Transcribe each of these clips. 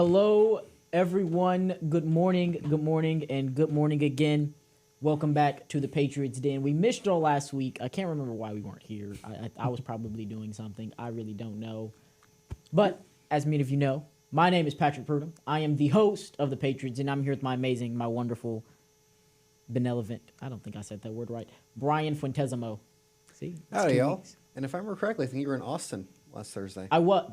Hello, everyone. Good morning, and good morning again. Welcome back to the Patriots Den. We missed y'all last week. I can't remember why we weren't here. I was probably doing something. I really don't know. But as many of you know, my name is Patrick Prudhomme. I am the host of the Patriots, and I'm here with my amazing, my wonderful, benevolent, I don't think I said that word right, Brian Fuentesimo. See? Howdy, y'all. And if I remember correctly, I think you were in Austin last Thursday. I was.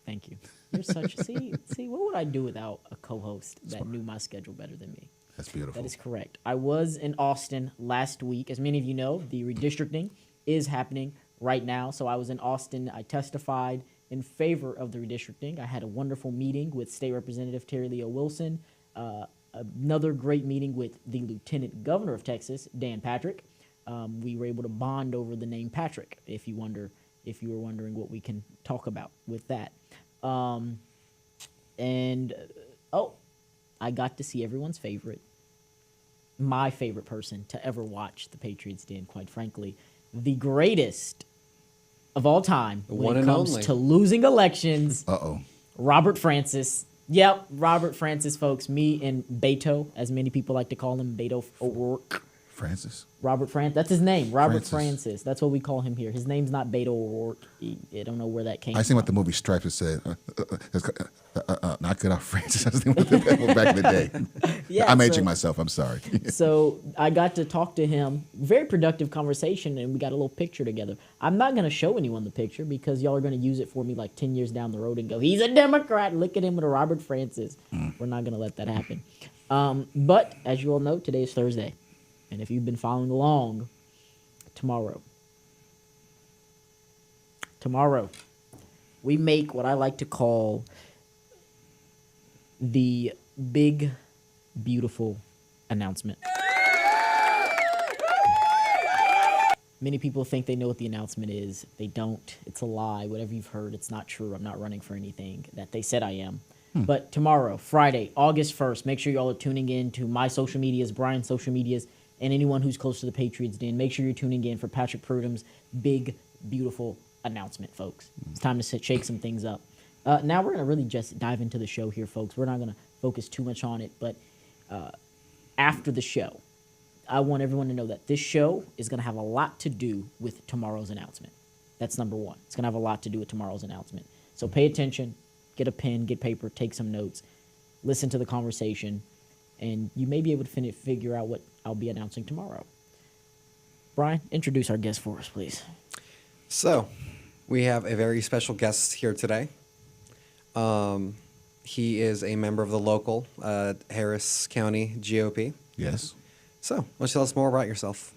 Thank you. You're such. see, what would I do without a co-host that knew my schedule better than me? That's beautiful. That is correct. I was in Austin last week. As many of you know, the redistricting is happening right now. So I was in Austin. I testified in favor of the redistricting. I had a wonderful meeting with State Representative Terry Leo Wilson. Another great meeting with the Lieutenant Governor of Texas, Dan Patrick. We were able to bond over the name Patrick, if you were wondering what we can talk about with that. I got to see everyone's favorite, my favorite person to ever watch the Patriots Den, quite frankly. The greatest of all time when it comes to losing elections. Robert Francis. Yep, Robert Francis, folks. Me and Beto, as many people like to call him, Beto O'Rourke. Francis. Robert Francis. That's his name. Robert Francis. That's what we call him here. His name's not Beto O'Rourke. I don't know where that came from. I seen what the movie Stripes it said. Knock it off, Francis. I was thinking that back in the day. Yeah, I'm aging myself. I'm sorry. So I got to talk to him. Very productive conversation, and we got a little picture together. I'm not going to show anyone the picture because y'all are going to use it for me like 10 years down the road and go, he's a Democrat. Look at him with a Robert Francis. We're not going to let that happen. But as you all know, today is Thursday. And if you've been following along, tomorrow, we make what I like to call the big, beautiful announcement. Many people think they know what the announcement is. They don't. It's a lie. Whatever you've heard, it's not true. I'm not running for anything that they said I am. But tomorrow, Friday, August 1st, make sure y'all are tuning in to my social medias, Brian's social medias, and anyone who's close to the Patriots Den. Make sure you're tuning in for Patrick Prudhomme's big, beautiful announcement, folks. It's time to shake some things up. Now we're going to really just dive into the show here, folks. We're not going to focus too much on it, but after the show, I want everyone to know that this show is going to have a lot to do with tomorrow's announcement. That's number one. It's going to have a lot to do with tomorrow's announcement. So pay attention, get a pen, get paper, take some notes, listen to the conversation, and you may be able to figure out what I'll be announcing tomorrow. Brian, introduce our guest for us, please. So, we have a very special guest here today. He is a member of the local Harris County GOP. Yes. So, why don't you tell us more about yourself?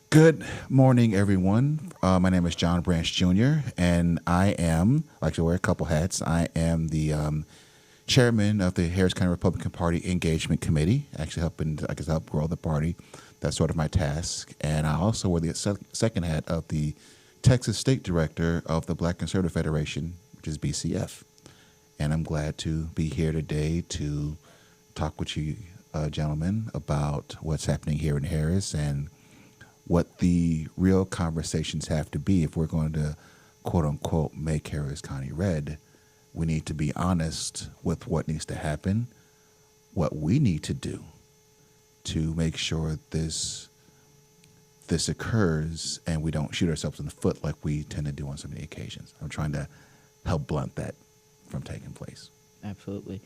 Good morning, everyone. My name is John Branch Jr., and I am, I like to wear a couple hats. I am the chairman of the Harris County Republican Party Engagement Committee, actually help grow the party. That's sort of my task. And I also wear the second hat of the Texas State Director of the Black Conservative Federation, which is BCF. And I'm glad to be here today to talk with you gentlemen about what's happening here in Harris and what the real conversations have to be if we're going to, quote unquote, make Harris County red. We need to be honest with what needs to happen, what we need to do to make sure this occurs and we don't shoot ourselves in the foot like we tend to do on so many occasions. I'm trying to help blunt that from taking place. Absolutely.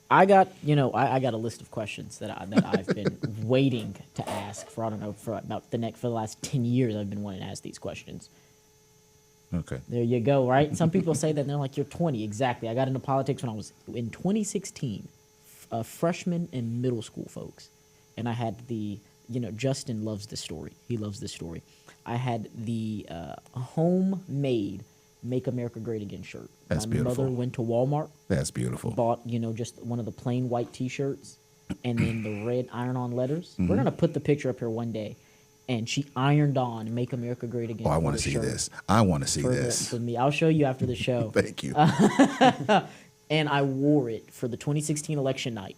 I got a list of questions that I've been waiting to ask for the last 10 years. I've been wanting to ask these questions. Okay. There you go, right? Some people say that and they're like, you're 20. Exactly. I got into politics when I was in 2016, a freshman in middle school, folks. And I had Justin loves this story. He loves this story. I had the homemade Make America Great Again shirt. That's beautiful. My mother went to Walmart. That's beautiful. Bought, just one of the plain white T-shirts and then the red iron-on letters. We're going to put the picture up here one day. And she ironed on Make America Great Again. Oh, I want to see this. I want to see this. For me. I'll show you after the show. Thank you. And I wore it for the 2016 election night.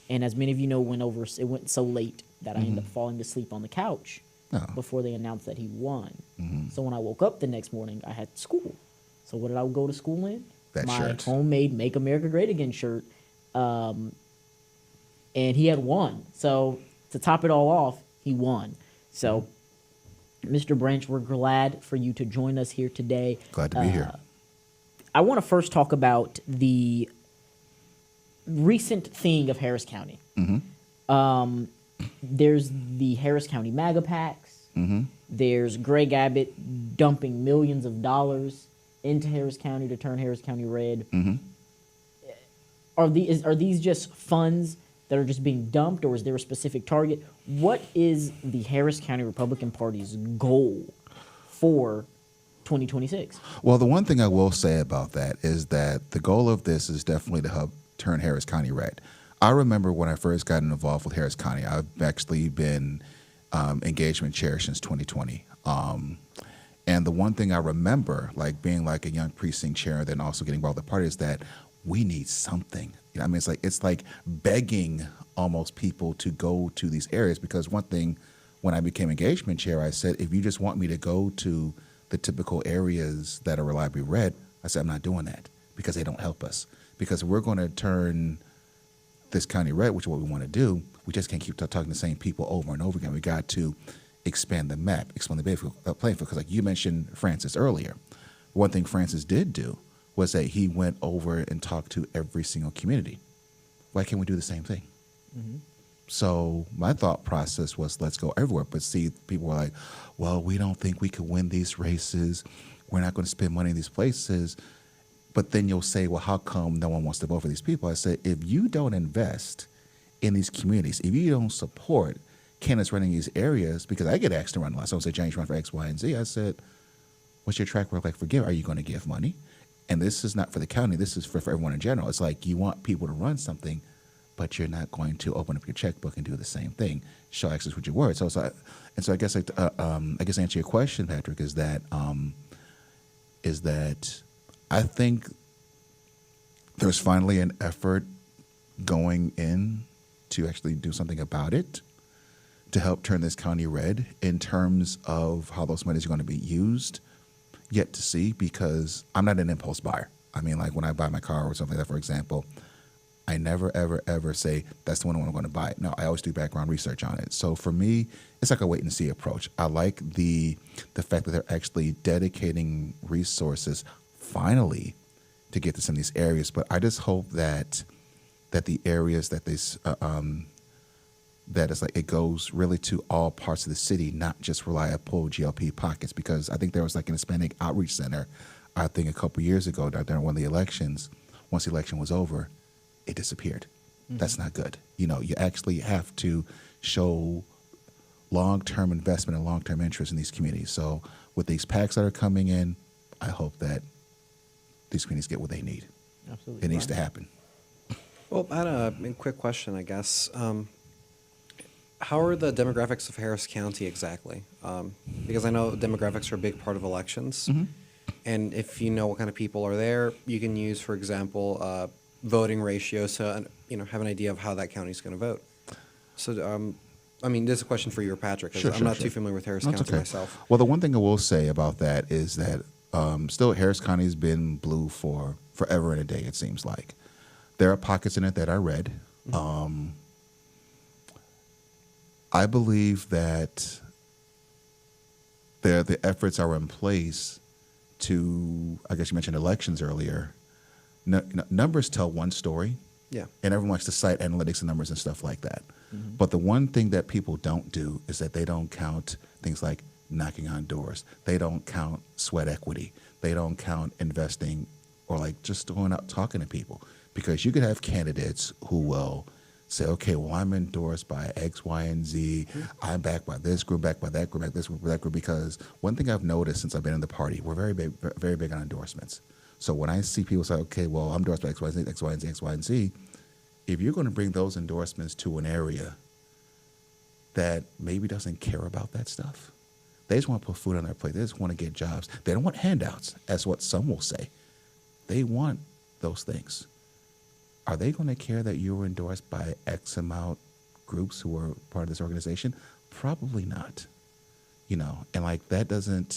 And as many of you know, it went so late that I ended up falling to sleep on the couch before they announced that he won. So when I woke up the next morning, I had school. So what did I go to school in? That my shirt. homemade "Make America Great Again" shirt, and he had won. So to top it all off, he won. So, Mr. Branch, we're glad for you to join us here today. Glad to be here. I want to first talk about the recent thing of Harris County. There's the Harris County MAGA PACs. There's Greg Abbott dumping millions of dollars into Harris County to turn Harris County red. Are these just funds that are just being dumped, or is there a specific target? What is the Harris County Republican Party's goal for 2026? Well, the one thing I will say about that is that the goal of this is definitely to help turn Harris County red. I remember when I first got involved with Harris County, I've actually been engagement chair since 2020. And the one thing I remember, like being like a young precinct chair, and then also getting involved with the party, is that we need something. You know, I mean, it's like begging almost people to go to these areas, because one thing, when I became engagement chair, I said, if you just want me to go to the typical areas that are reliably red, I said, I'm not doing that, because they don't help us. Because we're going to turn this county red, which is what we want to do. We just can't keep talking to the same people over and over again. We got to expand the map, expand the playing field. Because like you mentioned Francis earlier, one thing Francis did do was that he went over and talked to every single community. Why can't we do the same thing? So my thought process was, let's go everywhere. But see, people were like, well, we don't think we could win these races. We're not going to spend money in these places. But then you'll say, well, how come no one wants to vote for these people? I said, if you don't invest in these communities, if you don't support candidates running these areas, because I get asked to run a lot. So I say, James, run for X, Y, and Z. I said, what's your track record like for give? Are you going to give money? And this is not for the county. This is for everyone in general. It's like you want people to run something, but you're not going to open up your checkbook and do the same thing. Show access with your words. So I guess answer your question, Patrick, is that I think there's finally an effort going in to actually do something about it, to help turn this county red. In terms of how those monies are going to be used, yet to see, because I'm not an impulse buyer. I mean, like when I buy my car or something like that, for example, I never, ever, ever say, that's the one I'm going to buy. No, I always do background research on it. So for me, it's like a wait and see approach. I like the fact that they're actually dedicating resources finally to get to some of these areas. But I just hope that the areas that that is like, it goes really to all parts of the city, not just rely upon GLP pockets. Because I think there was like an Hispanic outreach center, I think a couple years ago, during one of the elections. Once the election was over, it disappeared. That's not good. You know, you actually have to show long-term investment and long-term interest in these communities. So with these PACs that are coming in, I hope that these communities get what they need. Absolutely. It needs to happen. Well, I had a quick question, I guess. How are the demographics of Harris County exactly? Because I know demographics are a big part of elections. And if you know what kind of people are there, you can use, for example, voting ratios to have an idea of how that county is going to vote. So, I mean, this is a question for you or Patrick, because I'm not too familiar with Harris County myself. Well, the one thing I will say about that is that still Harris County has been blue for forever and a day, it seems like. There are pockets in it that are red. I believe that the efforts are in place to, I guess you mentioned elections earlier. Numbers tell one story. Yeah. And everyone likes to cite analytics and numbers and stuff like that. But the one thing that people don't do is that they don't count things like knocking on doors. They don't count sweat equity. They don't count investing or like just going out talking to people. Because you could have candidates who will say, okay, well, I'm endorsed by X, Y, and Z. I'm backed by this group, backed by that group, backed by this group, that group. Because one thing I've noticed since I've been in the party, we're very big on endorsements. So when I see people say, okay, well, I'm endorsed by X, Y, and Z, X, Y, and Z, X, Y, and Z, if you're going to bring those endorsements to an area that maybe doesn't care about that stuff, they just want to put food on their plate. They just want to get jobs. They don't want handouts, as what some will say. They want those things. Are they going to care that you were endorsed by X amount groups who are part of this organization? Probably not. And like that doesn't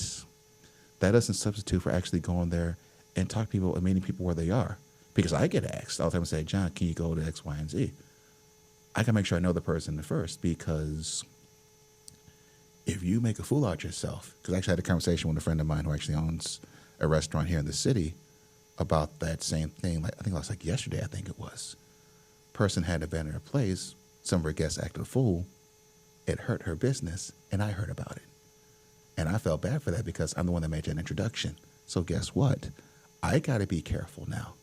substitute for actually going there and talk to people and meeting people where they are. Because I get asked all the time and say, John, can you go to X, Y, and Z? I can make sure I know the person first, because if you make a fool out of yourself, because I actually had a conversation with a friend of mine who actually owns a restaurant here in the city about that same thing. Like, I think it was like yesterday, I think it was. Person had a banner in place, some of her guests acted a fool. It hurt her business, and I heard about it. And I felt bad for that because I'm the one that made that introduction. So guess what? I got to be careful now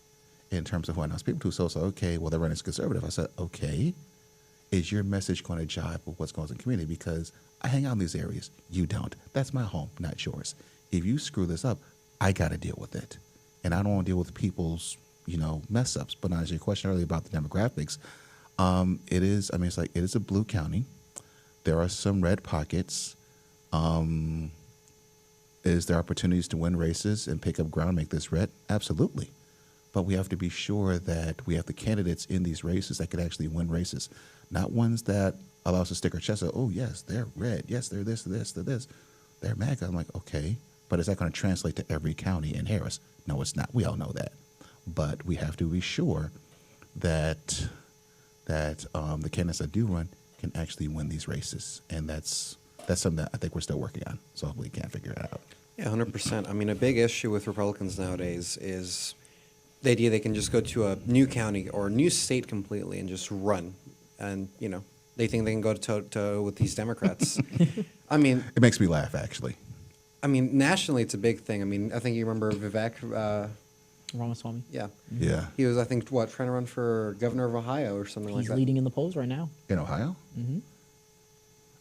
in terms of who I know people to. So it's like, okay, well, they're running as conservative. I said, okay, is your message going to jive with what's going on in the community? Because I hang out in these areas. You don't. That's my home, not yours. If you screw this up, I got to deal with it. And I don't want to deal with people's, mess ups. But as your question earlier about the demographics, it is a blue county. There are some red pockets. Is there opportunities to win races and pick up ground, make this red? Absolutely. But we have to be sure that we have the candidates in these races that could actually win races, not ones that allow us to stick our chest out. Oh, yes, they're red. Yes, they're this, they're this. They're MAGA. I'm like, okay, but is that going to translate to every county in Harris? No, it's not. We all know that. But we have to be sure that the candidates that do run can actually win these races. And that's something that I think we're still working on. So hopefully we can figure it out. Yeah, 100%. I mean, a big issue with Republicans nowadays is the idea they can just go to a new county or a new state completely and just run. And, they think they can go toe-to-toe with these Democrats. I mean... It makes me laugh, actually. I mean, nationally, it's a big thing. I mean, I think you remember Vivek... Ramaswamy. Yeah. Yeah. He was, I think, trying to run for governor of Ohio or something like He's that. leading in the polls right now. In Ohio? Mm-hmm.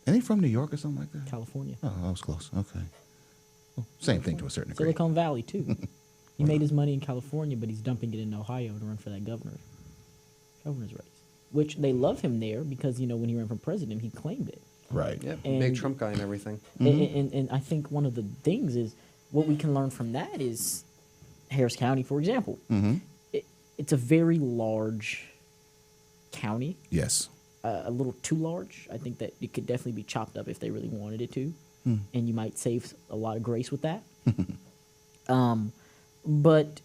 Ain't he from New York or something like that? California. Oh, that was close. Okay. Well, same thing to a certain degree. Silicon Valley, too. He made his money in California, but he's dumping it in Ohio to run for that governor's race. Which they love him there because, when he ran for president, he claimed it. Right. Yep, And- big Trump guy and everything. And I think one of the things is what we can learn from that is Harris County, for example. Mm-hmm. It's a very large county, Yes. a little too large. I think that it could definitely be chopped up if they really wanted it to, and you might save a lot of grace with that. But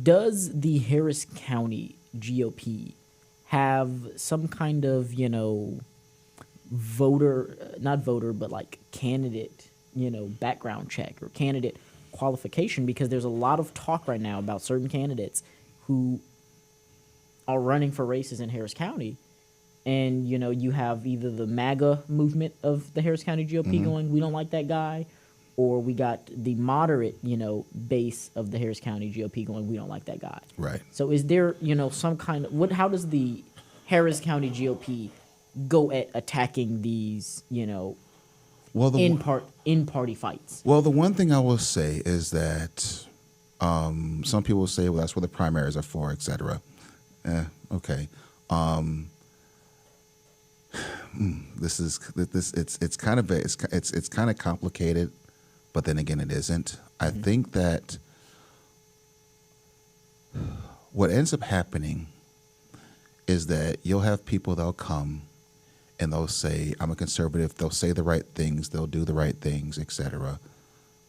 does the Harris County GOP have some kind of, candidate, background check or candidate qualification? Because there's a lot of talk right now about certain candidates who are running for races in Harris County. And, you have either the MAGA movement of the Harris County GOP going, we don't like that guy, or we got the moderate, base of the Harris County GOP going, we don't like that guy. Right. So is there, some kind of how does the Harris County GOP go at attacking these, Well, in party fights? Well, the one thing I will say is that some people say, well, that's what the primaries are for, et cetera. Okay. It's kind of complicated, but then again, it isn't. I think that what ends up happening is that you'll have people that'll come and they'll say, I'm a conservative. They'll say the right things. They'll do the right things, et cetera.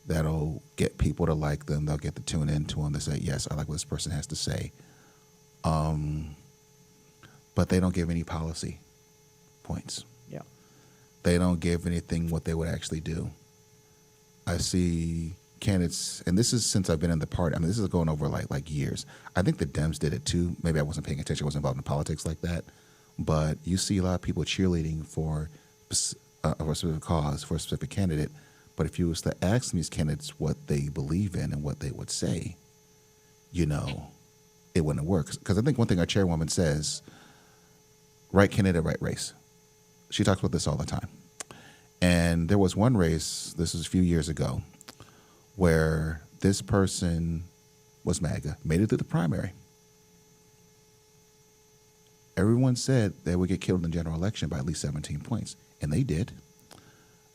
That'll get people to like them. They'll get to tune into them. They say, yes, I like what this person has to say. But they don't give any policy points. Yeah. They don't give anything what they would actually do. I see candidates, and this is since I've been in the party. I mean, this is going over like years. I think the Dems did it too. Maybe I wasn't paying attention. I wasn't involved in politics like that. But you see a lot of people cheerleading for a specific cause, for a specific candidate. But if you was to ask these candidates what they believe in and what they would say, it wouldn't work. Because I think one thing our chairwoman says, right candidate, right race. She talks about this all the time. And there was one race, this was a few years ago, where this person was MAGA, made it to the primary. Everyone said they would get killed in the general election by at least 17 points, and they did.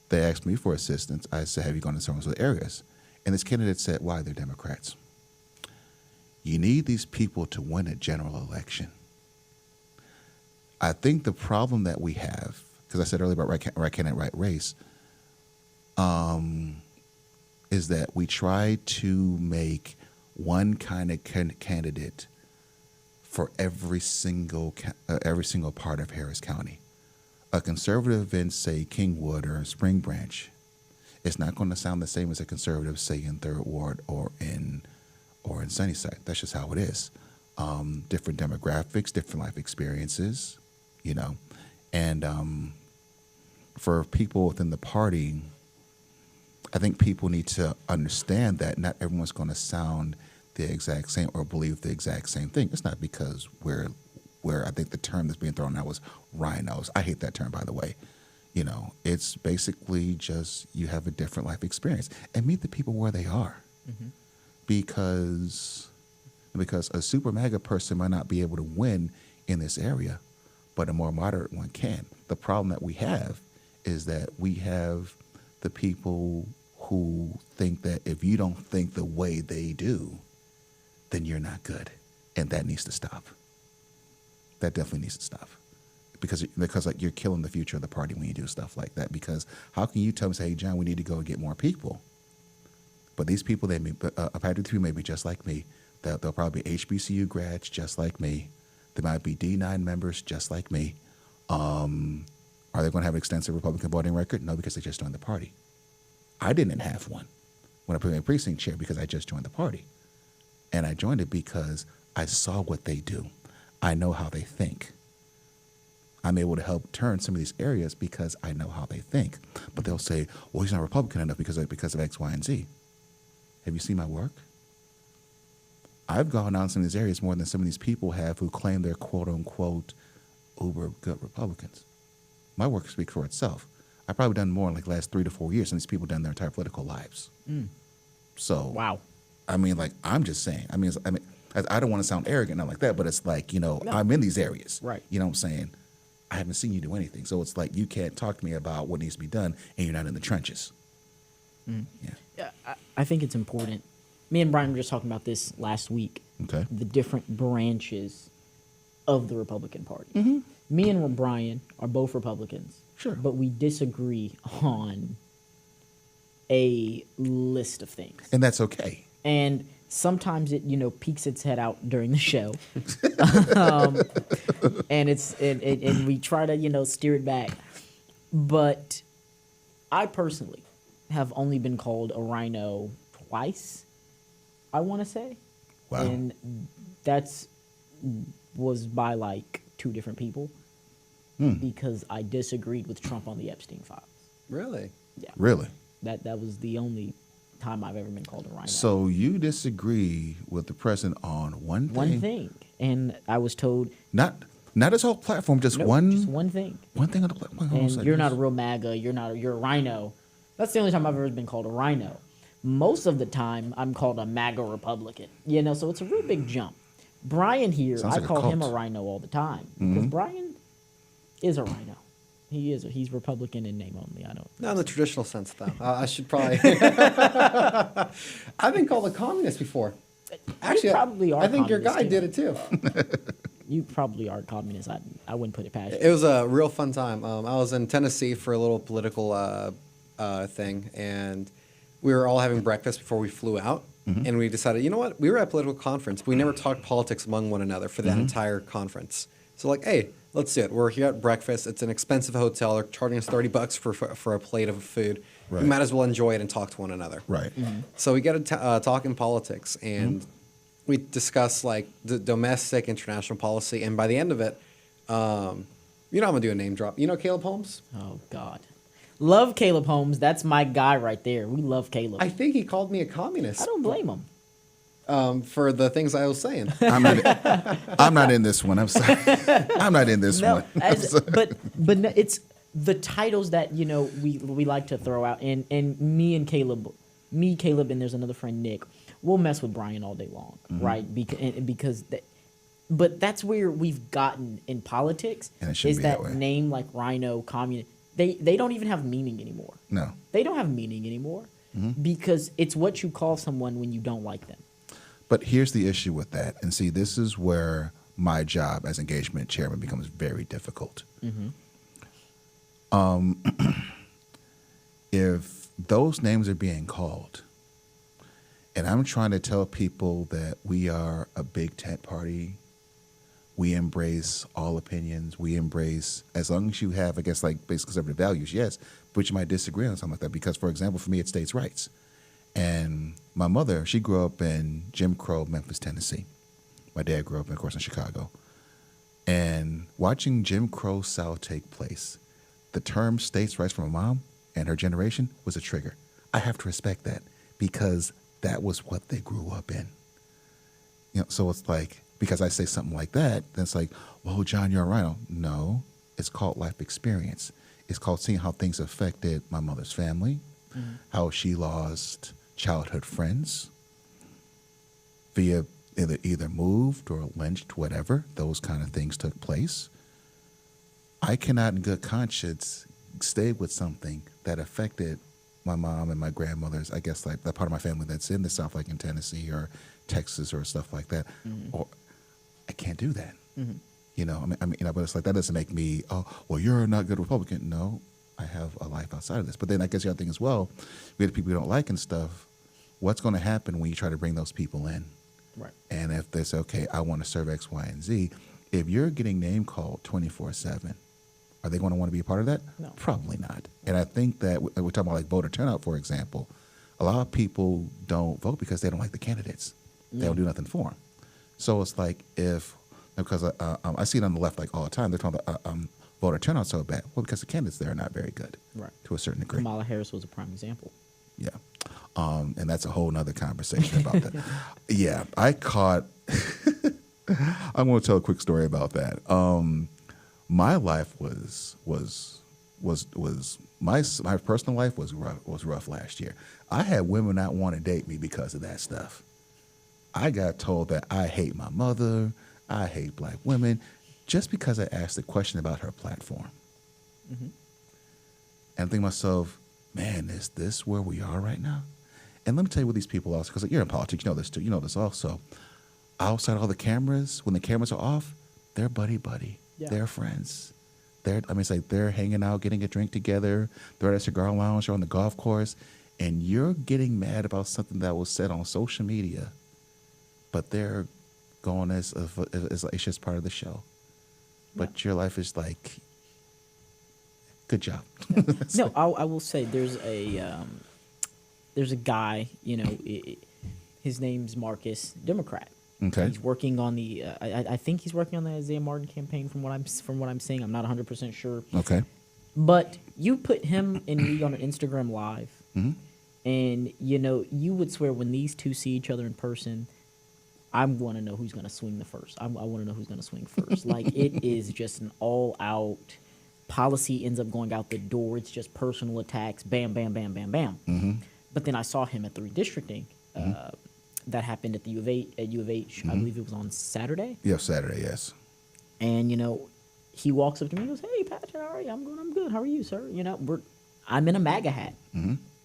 They asked me for assistance. I said, have you gone to some of those areas? And this candidate said, why? They're Democrats. You need these people to win a general election. I think the problem that we have, because I said earlier about right candidate, right race, is that we try to make one kind of candidate for every single part of Harris County. A conservative in, say, Kingwood or Spring Branch, it's not going to sound the same as a conservative, say, in Third Ward or in Sunnyside. That's just how it is. Different demographics, different life experiences, and for people within the party, I think people need to understand that not everyone's going to sound the exact same or believe the exact same thing. It's not because where I think the term that's being thrown out was rhinos. I hate that term, by the way. It's basically just you have a different life experience and meet the people where they are. Mm-hmm. Because a super MAGA person might not be able to win in this area, but a more moderate one can. The problem that we have is that we have the people who think that if you don't think the way they do, then you're not good. And that needs to stop. That definitely needs to stop. Because like you're killing the future of the party when you do stuff like that. Because how can you tell me, say, hey, John, we need to go and get more people? But these people, a Patrick 3 may be just like me. They'll probably be HBCU grads just like me. They might be D9 members just like me. Are they going to have an extensive Republican voting record? No, because they just joined the party. I didn't have one when I became precinct chair because I just joined the party. And I joined it because I saw what they do. I know how they think. I'm able to help turn some of these areas because I know how they think. But they'll say, well, he's not Republican enough because of X, Y, and Z. Have you seen my work? I've gone down some of these areas more than some of these people have who claim they're quote-unquote uber good Republicans. My work speaks for itself. I've probably done more in like the last 3 to 4 years than these people done their entire political lives. Mm. So, wow. I mean, like, I'm just saying. I mean, I don't want to sound arrogant, not like that, but it's like, no. I'm in these areas. Right. You know what I'm saying? I haven't seen you do anything. So it's like you can't talk to me about what needs to be done and you're not in the trenches. Mm. Yeah. I think it's important. Me and Brian were just talking about this last week. Okay. The different branches of the Republican Party. Mm-hmm. Me and Brian are both Republicans. Sure. But we disagree on a list of things. And that's okay. And sometimes it, peeks its head out during the show. And we try to, steer it back. But I personally have only been called a rhino twice, I want to say. Wow. And was by like 2 different people because I disagreed with Trump on the Epstein files. Really? Yeah. Really? That was the only time I've ever been called a rhino. So you disagree with the president on one thing? One thing. And I was told... Not his whole platform, just nope, one... just one thing. One thing on the platform. And you're not a real MAGA, you're a rhino. That's the only time I've ever been called a rhino. Most of the time, I'm called a MAGA Republican. So it's a real big jump. Brian here, Sounds like I call a him a cult. rhino all the time. Because Brian is a rhino. He's Republican in name only. I don't. Not in the traditional sense, though. I should probably. I've been called a communist before. Actually, you probably are. I think your communist, guy did it too. You probably are communist. I wouldn't put it past you. It was a real fun time. I was in Tennessee for a little political thing, and we were all having breakfast before we flew out. And we decided, you know what? We were at a political conference, but we never talked politics among one another for that entire conference. So like, hey, let's do it. We're here at breakfast. It's an expensive hotel. They're charging us $30 for a plate of food. Right. We might as well enjoy it and talk to one another. Right. So we get to talk in politics, and we discuss like the domestic international policy. And by the end of it, I'm gonna do a name drop. You know Caleb Holmes? Oh God, love Caleb Holmes. That's my guy right there. We love Caleb. I think he called me a communist. I don't blame him. For the things I was saying. I'm not in this one. I'm sorry. I'm not in this one. But no, it's the titles that we like to throw out, and me, Caleb, and there's another friend, Nick. We'll mess with Brian all day long, right? But that's where we've gotten in politics. And it shouldn't is be that that way. name like rhino, communist? They don't even have meaning anymore. No. They don't have meaning anymore because it's what you call someone when you don't like them. But here's the issue with that. And see, this is where my job as engagement chairman becomes very difficult. If those names are being called And I'm trying to tell people that we are a big tent party. We embrace all opinions. We embrace, as long as you have, I guess, like basic conservative values, yes, but you might disagree on something like that. Because, for example, for me, it's states' rights. And my mother, she grew up in Jim Crow, Memphis, Tennessee. My dad grew up, of course, in Chicago. And watching Jim Crow South take place, the term states' rights for my mom and her generation was a trigger. I have to respect that because that was what they grew up in. So it's like, because I say something like that, then it's like, well, John, you're a rhino. No, it's called life experience. It's called seeing how things affected my mother's family, how she lost childhood friends via either moved or lynched, whatever. Those kind of things took place. I cannot in good conscience stay with something that affected my mom and my grandmothers, I guess, like that part of my family that's in the South, like in Tennessee or Texas or stuff like that. Or I can't do that. But it's like, that doesn't make me, oh, well, you're not a good Republican. No, I have a life outside of this. But then I guess the other thing as well, we have people we don't like and stuff. What's going to happen when you try to bring those people in? Right. And if they say, okay, I want to serve X, Y, and Z, if you're getting name called 24/7, are they going to want to be a part of that? No. Probably not. And I think that we're talking about like voter turnout, for example. A lot of people don't vote because they don't like the candidates. They don't do nothing for them. So it's like because I see it on the left like all the time. They're talking about voter turnout so bad. Well, because the candidates there are not very good, Right. to a certain degree. Kamala Harris was a prime example. Yeah. And that's a whole nother conversation about that. Yeah. I caught, I'm going to tell a quick story about that. My life my personal life was rough last year. I had women not want to date me because of that stuff. I got told that I hate my mother, I hate black women, just because I asked a question about her platform. And I think to myself, man, is this where we are right now? And let me tell you what these people also, because you're in politics, you know this too. You know this also. Outside all the cameras, when the cameras are off, they're buddy-buddy. Yeah. They're friends. It's like they're hanging out, getting a drink together. They're at a cigar lounge or on the golf course, and you're getting mad about something that was said on social media, but they're going as it's just part of the show. But your life is like, good job. No, I will say there's a guy, his name's Marcus, Democrat. Okay. He's working on the I think he's working on the Isaiah Martin campaign from what I'm seeing. I'm not 100% sure. Okay. But you put him and me on an Instagram live, and you would swear when these two see each other in person, I want to know who's going to swing the first. I want to know who's going to swing first. Like, it is just an all-out policy ends up going out the door. It's just personal attacks. Bam, bam, bam, bam, bam. But then I saw him at the redistricting. That happened at the U of H. I believe it was on Saturday. Yeah, Saturday, yes. And he walks up to me and goes, "Hey, Patrick, how are you? I'm good. How are you, sir?" I'm in a MAGA hat.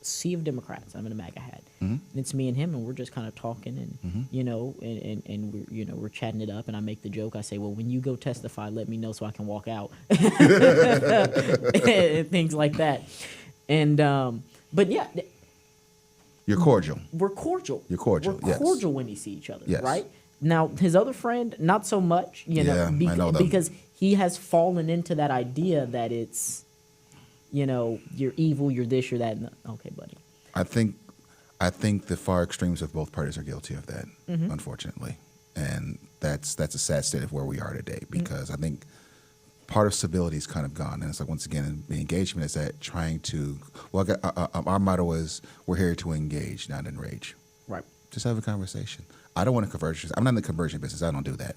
Sea of Democrats. I'm in a MAGA hat. And it's me and him, and we're just kind of talking, and and we're chatting it up. And I make the joke. I say, "Well, when you go testify, let me know so I can walk out," and things like that. And but yeah. You're cordial. We're cordial. You're cordial, We're yes. cordial when we see each other, Yes. right? Now, his other friend, not so much, I know them. because he has fallen into that idea that it's, you're evil, you're this, you're that. Okay, buddy. I think the far extremes of both parties are guilty of that, unfortunately. And that's a sad state of where we are today, because I think part of civility is kind of gone. And it's like, once again, the engagement is that trying to, our motto is, we're here to engage, not enrage. Right. Just have a conversation. I don't want to converge. I'm not in the conversion business. I don't do that.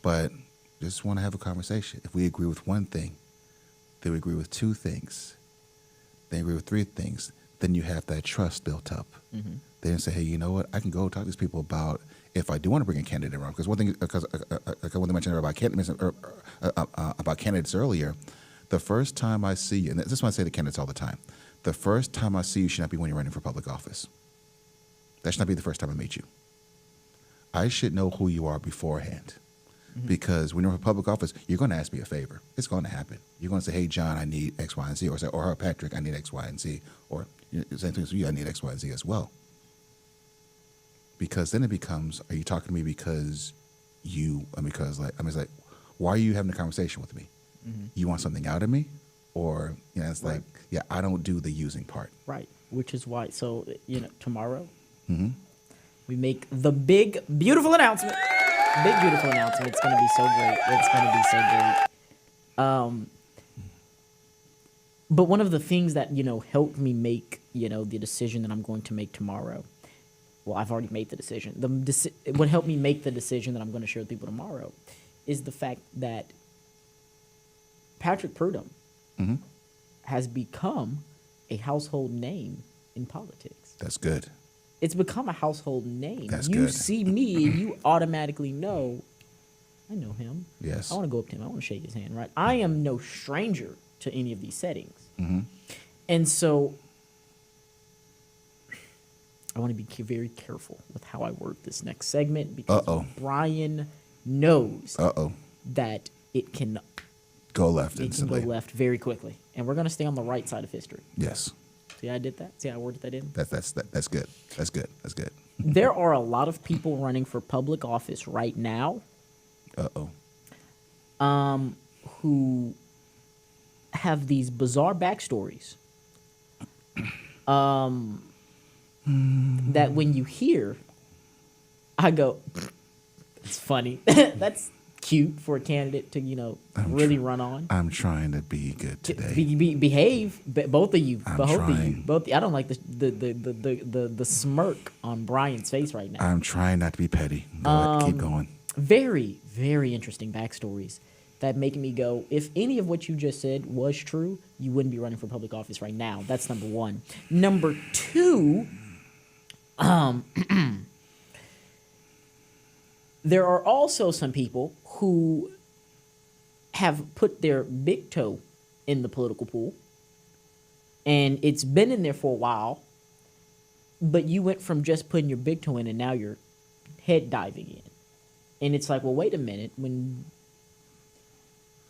But just want to have a conversation. If we agree with one thing, then we agree with two things, then agree with three things, then you have that trust built up. Then say, hey, you know what? I can go talk to these people about if I do want to bring a candidate around. Because one thing, because I mentioned about candidates earlier, the first time I see you, and this is why I say to candidates all the time, the first time I see you should not be when you're running for public office. That should not be the first time I meet you. I should know who you are beforehand. Because when you're in public office, you're going to ask me a favor. It's going to happen. You're going to say, hey, John, I need X, Y, and Z. Or say, or Patrick, I need X, Y, and Z. Or same thing as you, I need X, Y, and Z as well. because then it becomes, are you talking to me because it's like, why are you having a conversation with me? You want something out of me? Or, it's Right. like, yeah, I don't do the using part. Right. Which is why, so, tomorrow, we make the big, beautiful announcement. Big, beautiful announcement. It's going to be so great. It's going to be so great. But one of the things that, helped me make, the decision that I'm going to make tomorrow, well, I've already made the decision. What helped me make the decision that I'm going to share with people tomorrow is the fact that Patrick Prudhomme has become a household name in politics. That's good. It's become a household name. That's you good. see me and you automatically know, I know him. Yes. I want to go up to him. I want to shake his hand, right? I am no stranger to any of these settings. And so I want to be very careful with how I word this next segment because Brian knows that it can Go left go instantly. left very quickly. And we're going to stay on the right side of history. Yes. See how I did that? See how I worded that in? That's good. That's good. That's good. There are a lot of people running for public office right now who have these bizarre backstories that when you hear, I go, it's funny. That's cute for a candidate to, really run on. I'm trying to be good today. Behave, both of you. I'm Both of you. trying. Both. I don't like the smirk on Brian's face right now. I'm trying not to be petty. Go ahead, keep going. Very, very interesting backstories that make me go, if any of what you just said was true, you wouldn't be running for public office right now. That's number one. Number two, there are also some people who have put their big toe in the political pool, and it's been in there for a while, but you went from just putting your big toe in and now you're head diving in. And it's like, well, wait a minute.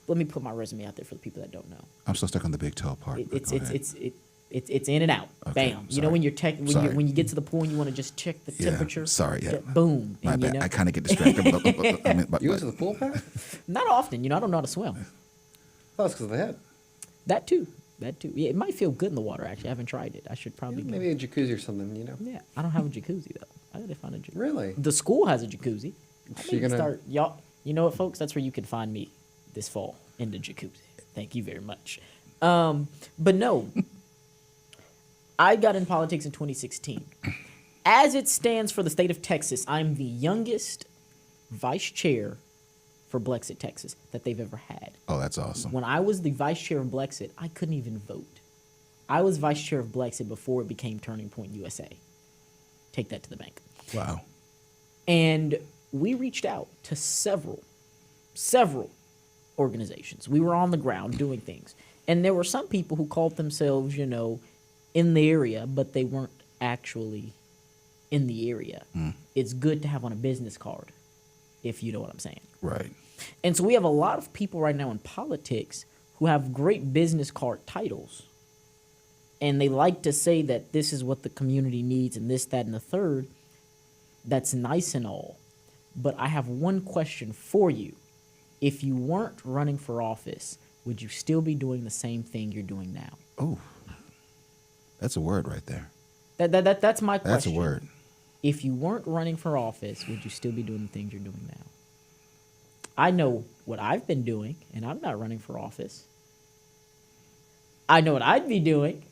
Let me put my resume out there for the people that don't know. I'm still stuck on the big toe part. but It's go ahead. it's in and out. Okay, Bam. You sorry. know when Sorry. when you get to the pool and you want to just check the Yeah, temperature. sorry, yeah. Boom. My and, bad. I kind of get distracted. but You went to the pool pad? not often. I don't know how to swim. Oh, it's because of the head. That too. Yeah, it might feel good in the water. Actually, I haven't tried it. I should probably. go. Maybe a jacuzzi or something, Yeah, I don't have a jacuzzi though. I gotta find a jacuzzi. Really? The school has a jacuzzi. I So need you're to gonna- start, y'all. You know what, folks? That's where you can find me this fall in the jacuzzi. Thank you very much. But no, I got in politics in 2016. As it stands for the state of Texas, I'm the youngest vice chair for Blexit, Texas, that they've ever had. Oh, that's awesome. When I was the vice chair of Blexit, I couldn't even vote. I was vice chair of Blexit before it became Turning Point USA. Take that to the bank. Wow. And we reached out to several organizations. We were on the ground doing things. And there were some people who called themselves, in the area, but they weren't actually in the area. It's good to have on a business card, if you know what I'm saying. Right. And so we have a lot of people right now in politics who have great business card titles. And they like to say that this is what the community needs and this, that, and the third. That's nice and all. But I have one question for you. If you weren't running for office, would you still be doing the same thing you're doing now? Oh, that's a word right there. That's my question. That's a word. If you weren't running for office, would you still be doing the things you're doing now? I know what I've been doing, and I'm not running for office. I know what I'd be doing.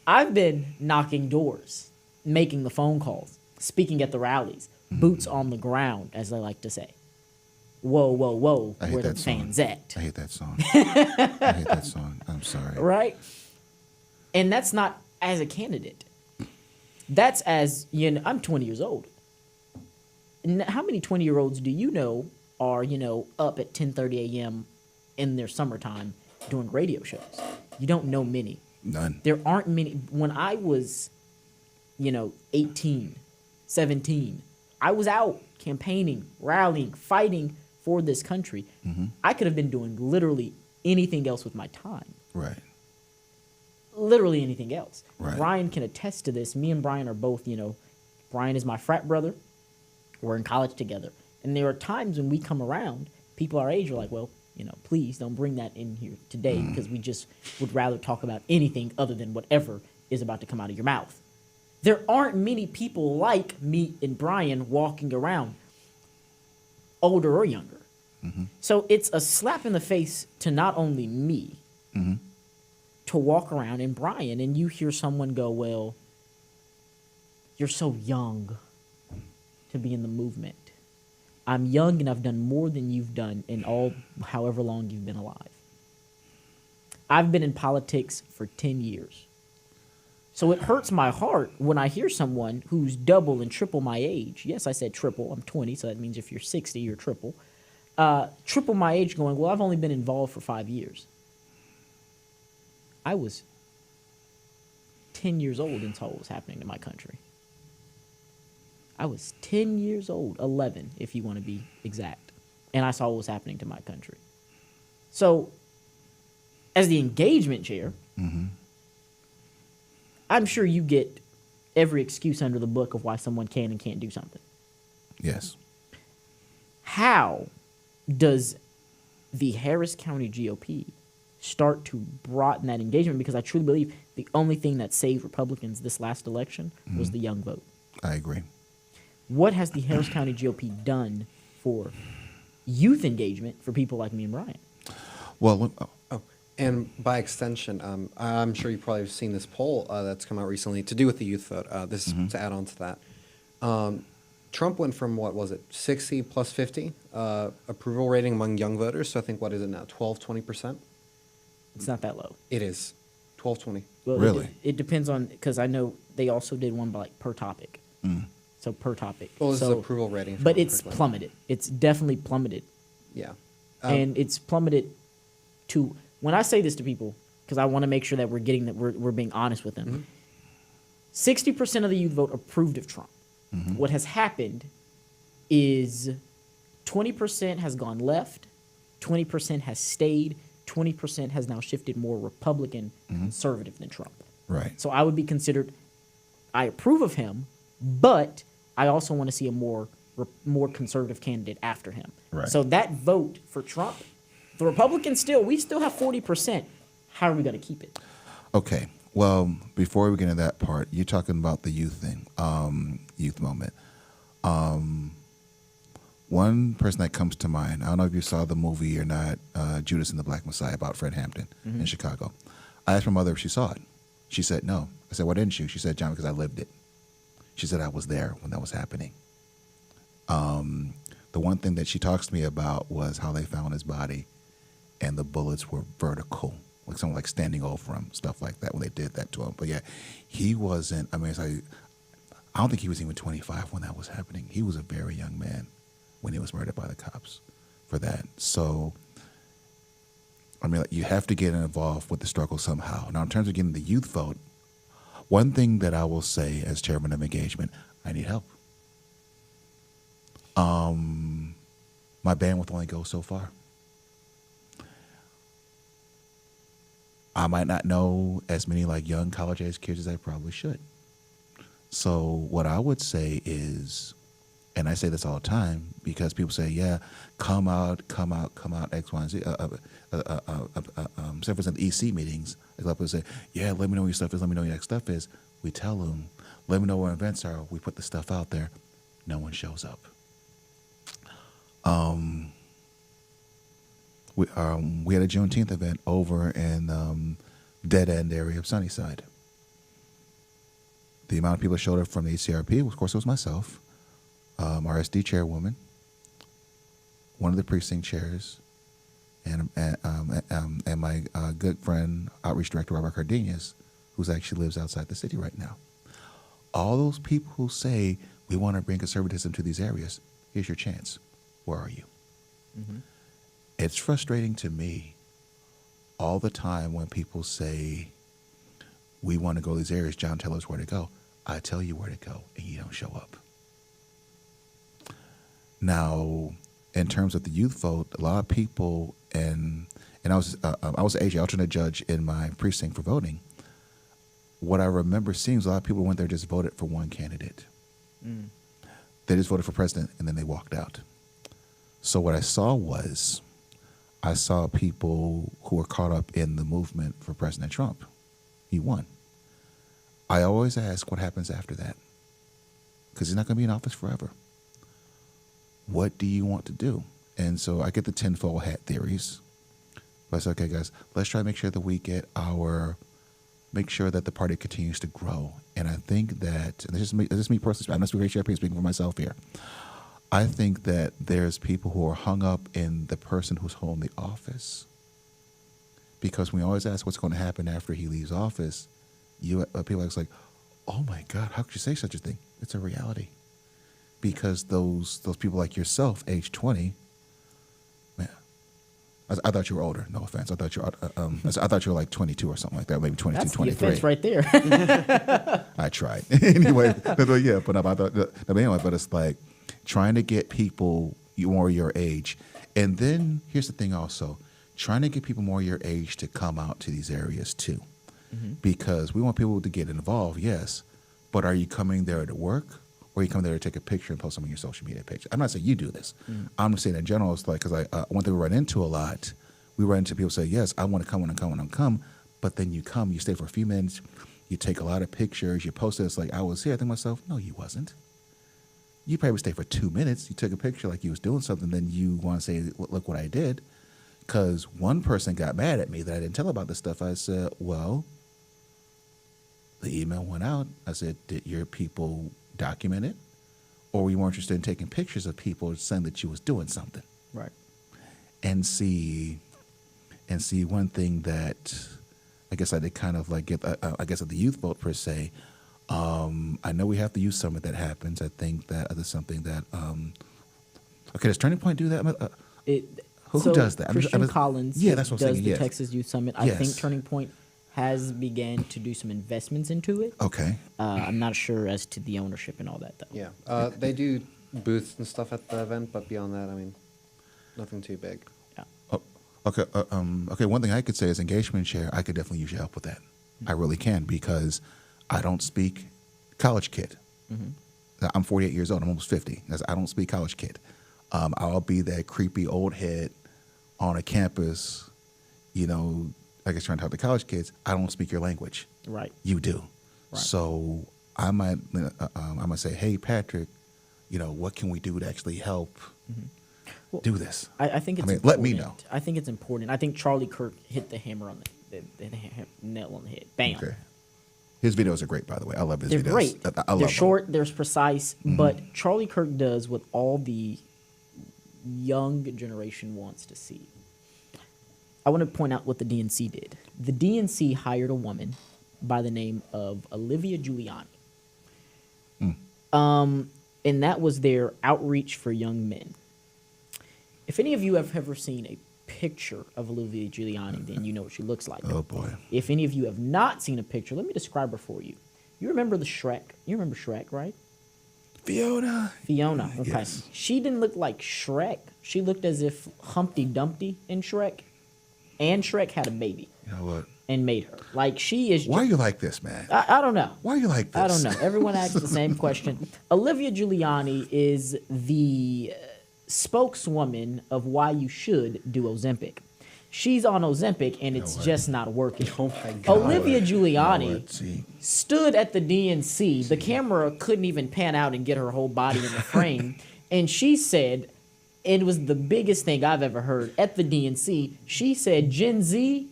I've been knocking doors, making the phone calls, speaking at the rallies, boots on the ground, as they like to say. Whoa, whoa, whoa, I hate where the that song. fans at? I hate that song. I hate that song. I'm sorry. Right? And that's not as a candidate. That's as, I'm 20 years old. How many 20-year-olds do you know are, up at 10:30 a.m. in their summertime doing radio shows? You don't know many. None. There aren't many. When I was, 18, 17, I was out campaigning, rallying, fighting for this country. I could have been doing literally anything else with my time. Right. Literally anything else. Right. Brian can attest to this. Me and Brian are both, Brian is my frat brother. We're in college together. And there are times when we come around, people our age are like, well, please don't bring that in here today because we just would rather talk about anything other than whatever is about to come out of your mouth. There aren't many people like me and Brian walking around, older or younger. So it's a slap in the face to not only me, to walk around and Brian, and you hear someone go, well, you're so young to be in the movement. I'm young and I've done more than you've done in however long you've been alive. I've been in politics for 10 years. So it hurts my heart when I hear someone who's double and triple my age. Yes, I said triple. I'm 20, so that means if you're 60, you're triple. Triple my age going, well, I've only been involved for 5 years. I was 10 years old and saw what was happening to my country. I was 10 years old, 11 if you want to be exact, and I saw what was happening to my country. So, as the engagement chair, I'm sure you get every excuse under the book of why someone can and can't do something. Yes. How does the Harris County GOP start to broaden that engagement? Because I truly believe the only thing that saved Republicans this last election was the young vote. I agree. What has the Harris County GOP done for youth engagement for people like me and Brian? Well, And by extension, I'm sure you probably have seen this poll that's come out recently to do with the youth vote. This is to add on to that. Trump went from, 60 plus 50 approval rating among young voters. So I think, what is it now, 12, 20%? It's not that low. It is 12, 20. Well, Really? It depends on, because I know they also did one by per topic. So per topic. Well, this is so, approval rating. But it's plummeted. It's definitely plummeted. Yeah. And it's plummeted to, when I say this to people, because I want to make sure that we're being honest with them. 60% of the youth vote approved of Trump. What has happened is 20% has gone left, 20% has stayed, 20% has now shifted more Republican, conservative than Trump. right. So I would be considered, I approve of him, but I also want to see a more conservative candidate after him. Right. So that vote for Trump, the Republicans we still have 40%. How are we going to keep it? Okay. Well, before we get into that part, you're talking about the youth thing, youth moment. One person that comes to mind, I don't know if you saw the movie or not, Judas and the Black Messiah, about Fred Hampton in Chicago. I asked my mother if she saw it. She said no. I said, why didn't you? She said, John, because I lived it. She said I was there when that was happening. The one thing that she talks to me about was how they found his body and the bullets were vertical, like someone like standing over him, stuff like that when they did that to him. But yeah, he wasn't, I mean, it's like, I don't think he was even 25 when that was happening. He was a very young man when he was murdered by the cops for that. So, I mean, like, you have to get involved with the struggle somehow. Now, in terms of getting the youth vote, one thing that I will say as chairman of engagement, I need help. My bandwidth only goes so far. I might not know as many like young college-age kids as I probably should. So what I would say is, and I say this all the time because people say, yeah, come out, X, Y, and Z. Say for instance, the EC meetings, a lot of people say, yeah, let me know what your stuff is, let me know what your next stuff is. We tell them, let me know where events are. We put the stuff out there. No one shows up. We had a Juneteenth event over in Dead End area of Sunnyside. The amount of people that showed up from the HCRP, of course, it was myself, RSD chairwoman, one of the precinct chairs, and my good friend, outreach director Robert Cardenas, who actually lives outside the city right now. All those people who say we want to bring conservatism to these areas, here's your chance. Where are you? Mm-hmm. It's frustrating to me all the time when people say, we want to go to these areas, John, tell us where to go. I tell you where to go, and you don't show up. Now, in terms of the youth vote, a lot of people, and I was AJ, alternate judge in my precinct for voting. What I remember seeing is a lot of people went there just voted for one candidate. They just voted for president and then they walked out. So what I saw people who were caught up in the movement for President Trump. He won. I always ask what happens after that, because he's not going to be in office forever. What do you want to do? And so I get the tinfoil hat theories. But I said, okay, guys, let's try to make sure that make sure that the party continues to grow. And I think that, and this is me personally, I'm not speaking for myself here. I think that there's people who are hung up in the person who's holding the office. Because we always ask what's going to happen after he leaves office. People are like, oh my God, how could you say such a thing? It's a reality. Because those people like yourself, age 20, man, I thought you were older. No offense. I thought you were like 22 or something like that, maybe 22, That's 23. the offense right there. I tried anyway. Yeah, but it's like trying to get people more your age, and then here's the thing also, trying to get people more your age to come out to these areas too, because we want people to get involved. Yes, but are you coming there to work? Or you come there to take a picture and post them on your social media page. I'm not saying you do this. I'm just saying in general, it's like, because one thing we run into a lot, we run into people say, yes, I want to come, but then you come, you stay for a few minutes, you take a lot of pictures, you post it, it's like, I was here. I think to myself, no, you wasn't. You probably stayed for 2 minutes, you took a picture like you was doing something, then you want to say, look what I did. Because one person got mad at me that I didn't tell about this stuff. I said, well, the email went out. I said, did your people document it, or were you more interested in taking pictures of people saying that you was doing something? Right. And see one thing that I guess I did kind of like get, I guess at the youth vote per se. I know we have the youth summit that happens. I think that there's something that okay, does Turning Point do that? Who does that? Christian Collins that's what I'm does saying, the yes. Texas Youth Summit. I think Turning Point has began to do some investments into it. Okay. I'm not sure as to the ownership and all that, though. Yeah, they do booths and stuff at the event, but beyond that, I mean, nothing too big. Yeah. Okay. Okay. One thing I could say is engagement share. I could definitely use your help with that. I really can, because I don't speak college kid. I'm 48 years old. I'm almost 50. I don't speak college kid. I'll be that creepy old head on a campus, I guess trying to talk to college kids. I don't speak your language. Right. You do. Right. So I might say, hey, Patrick, what can we do to actually help do this? I think it's let me know. I think it's important. I think Charlie Kirk hit the hammer on the nail on the head. Bam. Okay. His videos are great, by the way. I love his videos. They're great. I love they're short. them. They're precise. But Charlie Kirk does what all the young generation wants to see. I want to point out what the DNC did. The DNC hired a woman by the name of Olivia Giuliani. And that was their outreach for young men. If any of you have ever seen a picture of Olivia Giuliani, then you know what she looks like. Oh, boy. If any of you have not seen a picture, let me describe her for you. You remember the Shrek? You remember Shrek, right? Fiona. Okay. Yes. She didn't look like Shrek. She looked as if Humpty Dumpty in Shrek and Shrek had a baby. You know what? And made her. Like, she is... Why are you like this, man? I don't know. Why are you like this? I don't know. Everyone asks the same question. Olivia Giuliani is the spokeswoman of why you should do Ozempic. She's on Ozempic, and it's just not working. Oh, my God. Olivia Giuliani You know what? See. stood at the DNC. The camera couldn't even pan out and get her whole body in the frame. And she said, it was the biggest thing I've ever heard at the DNC. She said, Gen Z,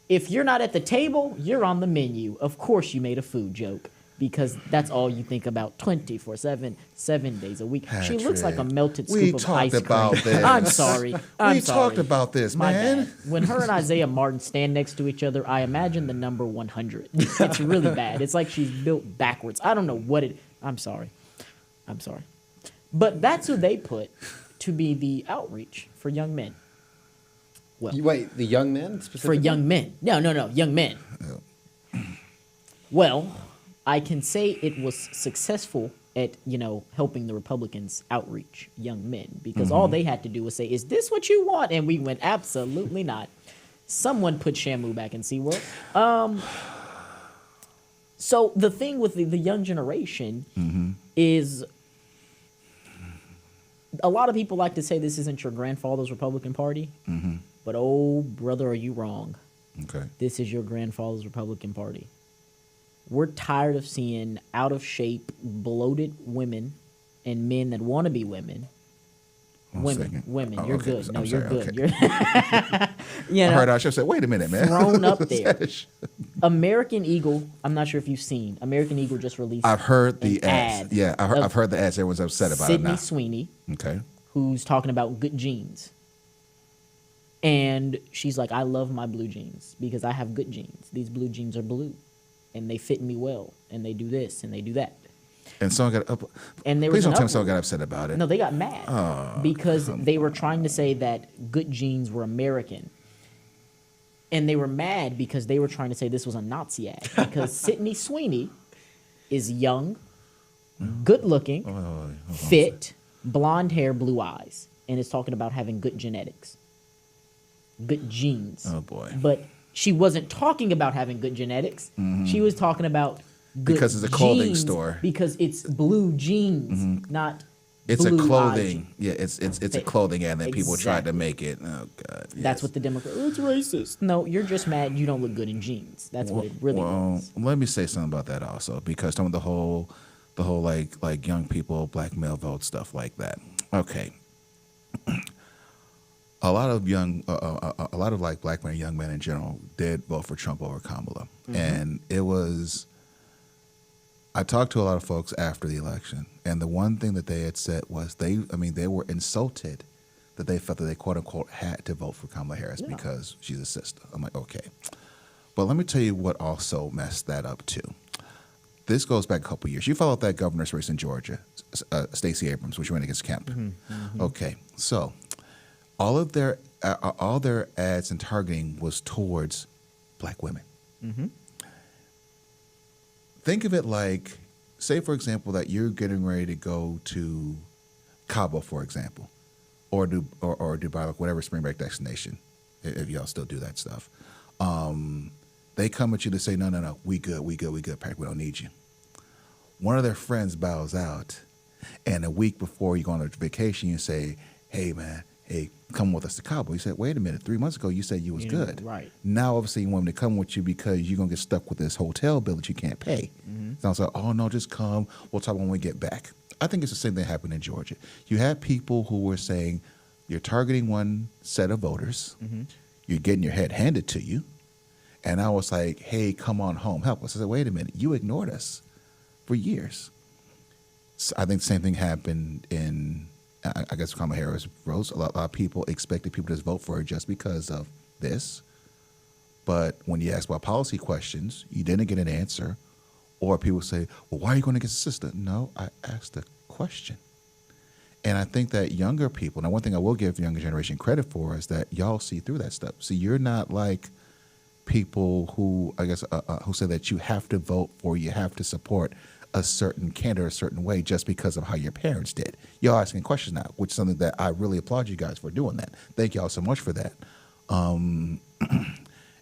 if you're not at the table, you're on the menu. Of course you made a food joke, because that's all you think about 24/7, 7 days a week. She looks like a melted we scoop of ice talked cream. about this. I'm sorry. I'm We sorry. talked about this, My man. bad. When her and Isaiah Martin stand next to each other, I imagine the number 100. It's really bad. It's like she's built backwards. I don't know what it... I'm sorry. But that's who they put to be the outreach for young men. Well, Wait, the young men for specifically? young men. No, young men. Well, I can say it was successful at, helping the Republicans outreach young men, because all they had to do was say, is this what you want? And we went, absolutely not. Someone put Shamu back in SeaWorld. So the thing with the young generation is a lot of people like to say this isn't your grandfather's Republican Party, but oh, brother, are you wrong. Okay. This is your grandfather's Republican Party. We're tired of seeing out of shape, bloated women and men that want to be women. Women, Oh, you're okay. good. No, I'm you're sorry, good. okay. You're, I heard I should say, wait a minute, man. thrown up there. American Eagle, I'm not sure if you've seen. American Eagle just released I've heard the an ads. ad Yeah, I've heard the ads. Everyone's upset about it Sydney now. Sweeney, Okay. who's talking about good jeans. And she's like, I love my blue jeans because I have good jeans. These blue jeans are blue and they fit me well and they do this and they do that. And someone got up. And there Please was don't an tell me someone uproar. got upset about it. No, they got mad because they were trying to say that good jeans were American. And they were mad because they were trying to say this was a Nazi ad. Because Sydney Sweeney is young, good looking, fit, blonde hair, blue eyes. And is talking about having good genetics, good genes. Oh, boy. But she wasn't talking about having good genetics. She was talking about good Because it's a clothing jeans store. Because it's blue jeans, not It's a blue-eyed clothing. jeans. Yeah, it's a clothing ad that people tried to Exactly. make it. Oh God. That's yes. what the Democrats. It's racist. No, you're just mad you don't look good in jeans. That's what it really was. Let me say something about that also, because some of the whole like young people, black male vote stuff like that. Okay. A lot of like black men, young men in general, did vote for Trump over Kamala, and it was. I talked to a lot of folks after the election, and the one thing that they had said was they were insulted that they felt that they quote unquote had to vote for Kamala Harris because she's a sister. I'm like, okay, but let me tell you what also messed that up too. This goes back a couple years. You followed that governor's race in Georgia, Stacey Abrams, which ran against Kemp. Okay, so all their ads and targeting was towards black women. Think of it like, say for example, that you're getting ready to go to Cabo, for example, or Dubai, like whatever spring break destination, if y'all still do that stuff. They come at you to say, no, we good, Patrick, we don't need you. One of their friends bows out, and a week before you go on a vacation, you say, hey, man, come with us to Cabo. You said, wait a minute, 3 months ago you said you was good. Right. Now, obviously, you want them to come with you because you're going to get stuck with this hotel bill that you can't pay. So I was like, oh, no, just come. We'll talk when we get back. I think it's the same thing happened in Georgia. You had people who were saying, you're targeting one set of voters. You're getting your head handed to you. And I was like, hey, come on home, help us. I said, wait a minute, you ignored us for years. So I think the same thing happened in, I guess, Kamala Harris rose. A lot of people expected people to just vote for her just because of this. But when you ask about policy questions, you didn't get an answer. Or people say, well, why are you going against the sister? No, I asked a question. And I think that younger people, now one thing I will give the younger generation credit for is that y'all see through that stuff. See, you're not like people who, I guess, who say that you have to vote or you have to support a certain candidate a certain way just because of how your parents did. Y'all asking questions now, which is something that I really applaud you guys for doing that. Thank y'all so much for that. And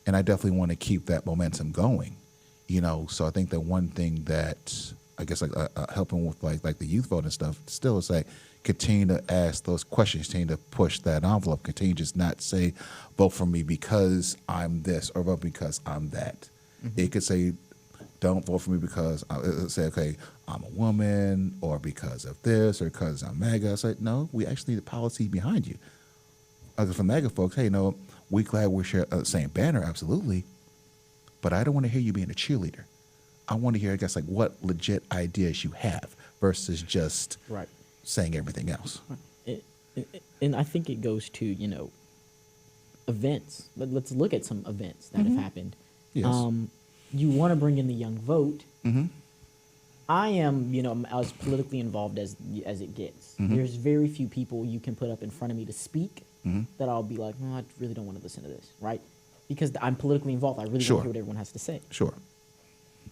I definitely want to keep that momentum going, you know. So I think that one thing that I guess like helping with like the youth vote and stuff still is like continue to ask those questions, continue to push that envelope, continue to just not say vote for me because I'm this or vote because I'm that. It could say don't vote for me because say, okay, I'm a woman or because of this or because I'm MAGA. It's like, no, we actually need a policy behind you. For MAGA folks, hey, no, we glad we're sharing the same banner, absolutely. But I don't want to hear you being a cheerleader. I want to hear, I guess, like what legit ideas you have versus just saying everything else. And I think it goes to, you know, events. Let's look at some events that have happened. Yes. You want to bring in the young vote. I am, you know, as politically involved as it gets. There's very few people you can put up in front of me to speak that I'll be like, no, I really don't want to listen to this, right? Because I'm politically involved. I really want to hear what everyone has to say. Sure.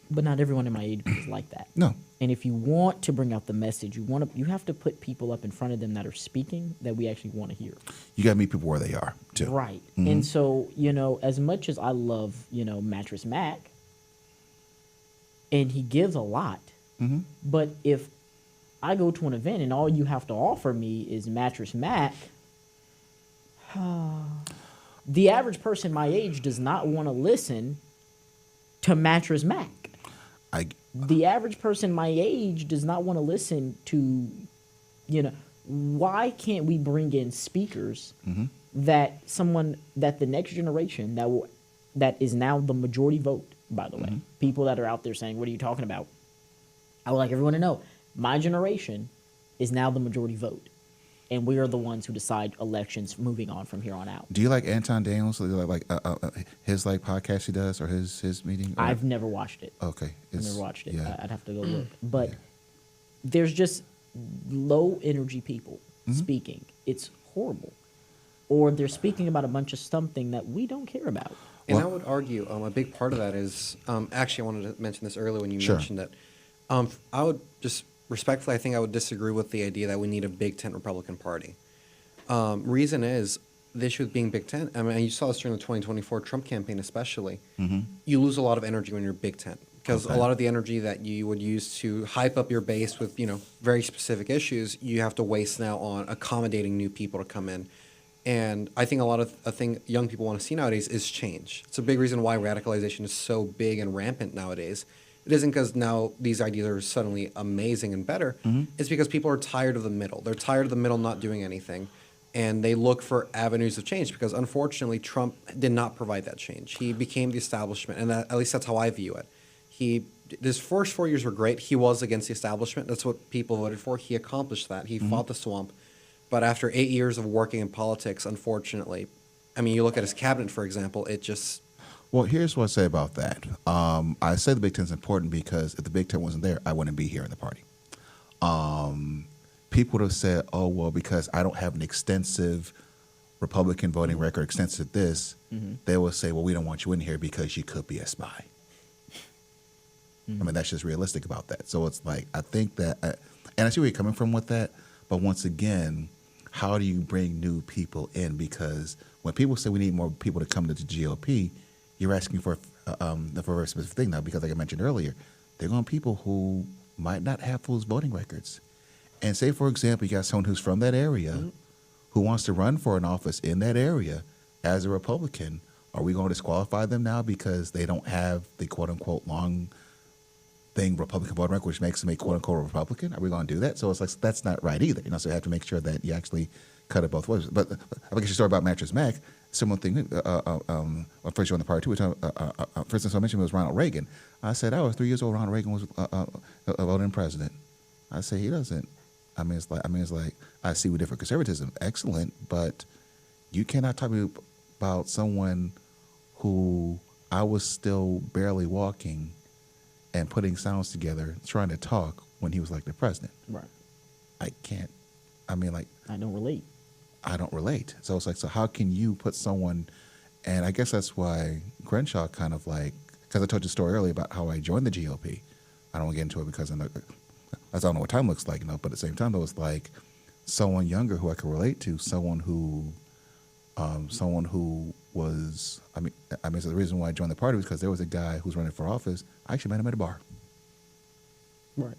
But not everyone in my age group is like that. No. And if you want to bring out the message, you have to put people up in front of them that are speaking that we actually want to hear. You got to meet people where they are, too. Right. And so, you know, as much as I love, you know, Mattress Mac, and he gives a lot, but if I go to an event and all you have to offer me is Mattress Mac, the average person my age does not want to listen to Mattress Mac. The average person my age does not want to listen to, why can't we bring in speakers that the next generation that is now the majority vote, by the way, people that are out there saying, what are you talking about? I would like everyone to know, my generation is now the majority vote. And we are the ones who decide elections moving on from here on out. Do you like Anton Daniels? Like his podcast he does, or his meeting? Or? I've never watched it. Okay, I've never watched it. Yeah. I'd have to go look. But there's just low energy people speaking. It's horrible. Or they're speaking about a bunch of something that we don't care about. And I would argue a big part of that is actually I wanted to mention this earlier when you Sure. mentioned it. I would just respectfully, I think I would disagree with the idea that we need a Big Tent Republican Party. Reason is the issue with being Big Tent. I mean, you saw this during the 2024 Trump campaign, especially. You lose a lot of energy when you're Big Tent because a lot of the energy that you would use to hype up your base with very specific issues, you have to waste now on accommodating new people to come in. And I think a thing young people want to see nowadays is change. It's a big reason why radicalization is so big and rampant nowadays. It isn't because now these ideas are suddenly amazing and better. It's because people are tired of the middle. They're tired of the middle not doing anything. And they look for avenues of change because, unfortunately, Trump did not provide that change. He became the establishment, and at least that's how I view it. His first 4 years were great. He was against the establishment. That's what people voted for. He accomplished that. He fought the swamp. But after 8 years of working in politics, unfortunately, I mean, you look at his cabinet, for example, it just... Well, here's what I say about that. I say the Big Ten is important because if the Big Ten wasn't there, I wouldn't be here in the party. People would have said, oh, well, because I don't have an extensive Republican voting record, extensive this, they will say, well, we don't want you in here because you could be a spy. I mean, that's just realistic about that. So it's like, I think that, and I see where you're coming from with that, but once again, how do you bring new people in? Because when people say we need more people to come to the GOP, you're asking for a very specific thing now, because like I mentioned earlier, they're going people who might not have full voting records. And say, for example, you got someone who's from that area who wants to run for an office in that area as a Republican. Are we going to disqualify them now because they don't have the quote-unquote long thing Republican voting record, which makes them a quote-unquote Republican? Are we going to do that? So it's like, that's not right either. So you have to make sure that you actually cut it both ways. But I guess your story about Mattress Mac, similar thing. First, you're on the party too. First thing I mentioned was Ronald Reagan. I said, I was 3 years old. Ronald Reagan was voting president. I say he doesn't. I mean, it's like I see with different conservatism, excellent, but you cannot talk to me about someone who I was still barely walking and putting sounds together, trying to talk when he was like the president. Right. I can't. I mean, like I don't relate. I don't relate. So it's like, so how can you put someone? And I guess that's why Crenshaw kind of like, because I told you a story earlier about how I joined the GOP. I don't want to get into it because I don't know what time looks like, but at the same time, though, it's like someone younger who I could relate to, someone who was, so the reason why I joined the party was because there was a guy who's running for office. I actually met him at a bar. Right.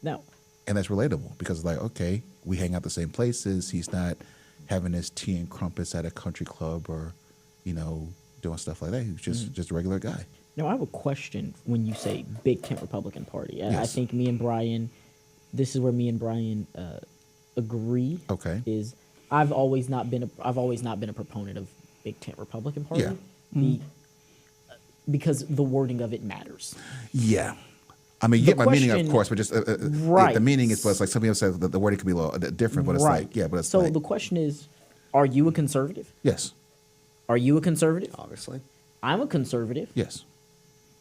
Now. And that's relatable because, like, okay, we hang out the same places. He's not having his tea and crumpets at a country club or, doing stuff like that. He's just a regular guy. Now, I have a question when you say Big Tent Republican Party. Yes. I think this is where me and Brian agree. Okay. Is I've always not been a proponent of Big Tent Republican Party. Yeah. Because the wording of it matters. Yeah. I mean, you get my meaning, of course, but just right. The meaning is, like some people say that the wording could be a little different, but it's right. like, yeah, but it's so like, the question is, are you a conservative? Yes. Are you a conservative? Obviously. I'm a conservative. Yes.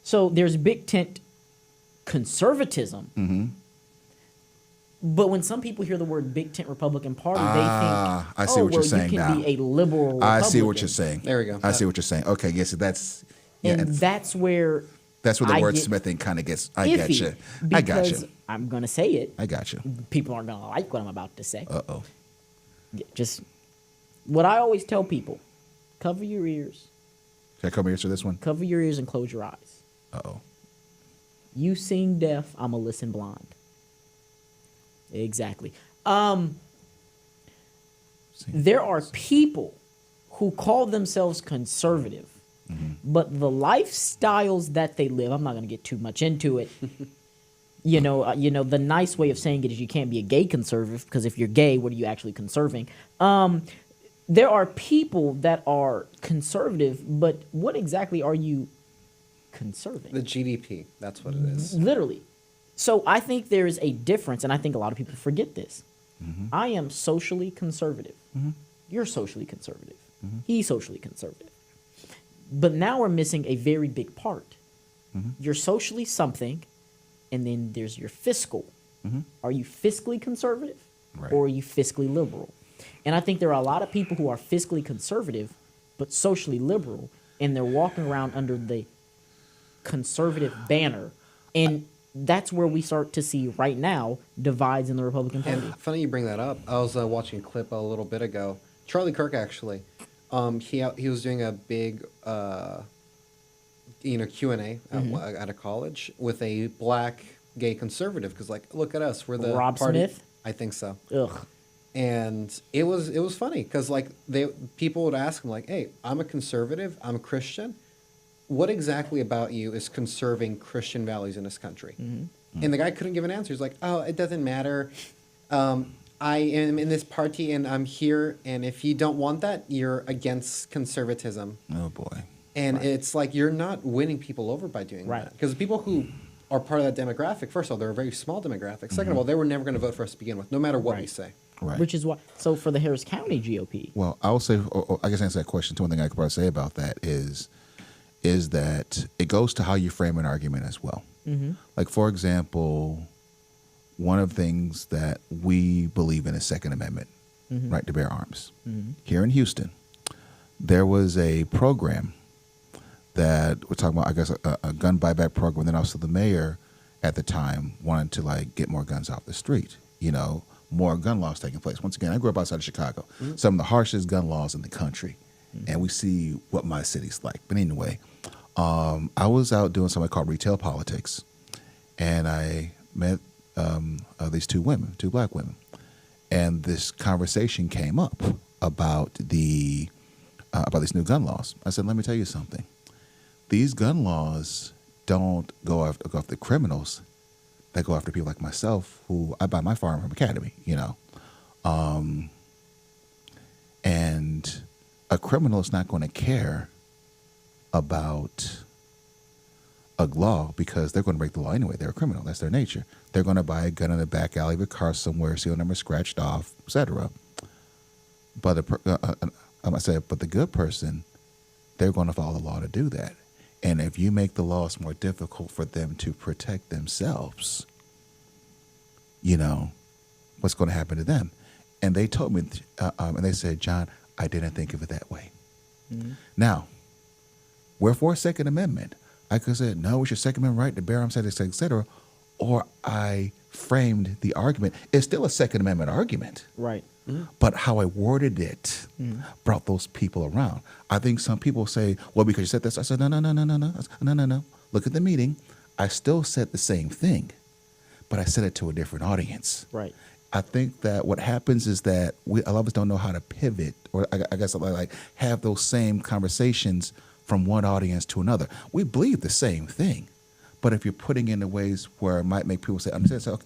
So there's Big Tent conservatism. But when some people hear the word Big Tent Republican Party, they think, I see what you're saying you now. can be a liberal Republican. I see what you're saying. There we go. I see what you're saying. Okay, yes, that's... Yeah, and that's where the I wordsmithing kind of gets... I iffy, got you. Because I got you. I'm going to say it. I got you. People aren't going to like what I'm about to say. Uh-oh. Just what I always tell people, cover your ears. Can I come here for this one? Cover your ears and close your eyes. Uh-oh. You sing deaf, I'ma listen blind. Exactly. There are people who call themselves conservative, but the lifestyles that they live, I'm not going to get too much into it. The nice way of saying it is you can't be a gay conservative, because if you're gay, what are you actually conserving? There are people that are conservative, but what exactly are you conserving? The GDP, that's what it is. Literally. So I think there is a difference, and I think a lot of people forget this. I am socially conservative. You're socially conservative. He's socially conservative. But now we're missing a very big part. You're socially something, and then there's your fiscal. Are you fiscally conservative, Right. or are you fiscally liberal? And I think there are a lot of people who are fiscally conservative but socially liberal, and they're walking around under the conservative banner. And that's where we start to see right now divides in the Republican Party. And funny you bring that up. I was watching a clip a little bit ago. Charlie Kirk, actually. He was doing a big Q&A at a college with a black gay conservative, because look at us, we're the Rob party. Smith? I think so. Ugh. And it was funny, because people would ask him hey, I'm a conservative, I'm a Christian. What exactly about you is conserving Christian values in this country? And the guy couldn't give an answer. He's like, oh, it doesn't matter. I am in this party and I'm here, and if you don't want that, you're against conservatism. Oh boy. And it's you're not winning people over by doing that. Because the people who are part of that demographic, first of all, they're a very small demographic. Second of all, they were never going to vote for us to begin with, no matter what we say. Right. Which is why. So for the Harris County GOP. Well, I will say, I guess answer that question too. One thing I could probably say about that is that it goes to how you frame an argument as well. Like, for example, one of the things that we believe in is Second Amendment, right to bear arms. Here in Houston, there was a program that we're talking about, I guess, a gun buyback program. And then also the mayor at the time wanted to get more guns off the street, more gun laws taking place. Once again, I grew up outside of Chicago, some of the harshest gun laws in the country. And we see what my city's like. But anyway, I was out doing something called retail politics, and I met these two black women. And this conversation came up about these new gun laws. I said, let me tell you something. These gun laws don't go after criminals. They go after people like myself, who I buy my firearm from Academy, and a criminal is not going to care about a law because they're going to break the law anyway. They're a criminal. That's their nature. They're going to buy a gun in the back alley of a car somewhere, serial number scratched off, etc. But the good person, they're going to follow the law to do that. And if you make the laws more difficult for them to protect themselves, what's going to happen to them? And they told me, and they said, John, I didn't think of it that way. Now, we're for a Second Amendment. I could say, no, it's your Second Amendment right to bear arms, et cetera. Or I framed the argument. It's still a Second Amendment argument. Right. But how I worded it brought those people around. I think some people say, well, because you said this. I said, no. Look at the meeting. I still said the same thing, but I said it to a different audience. Right. I think that what happens is that a lot of us don't know how to pivot, or I guess have those same conversations from one audience to another. We believe the same thing, but if you're putting in the ways where it might make people say, understand,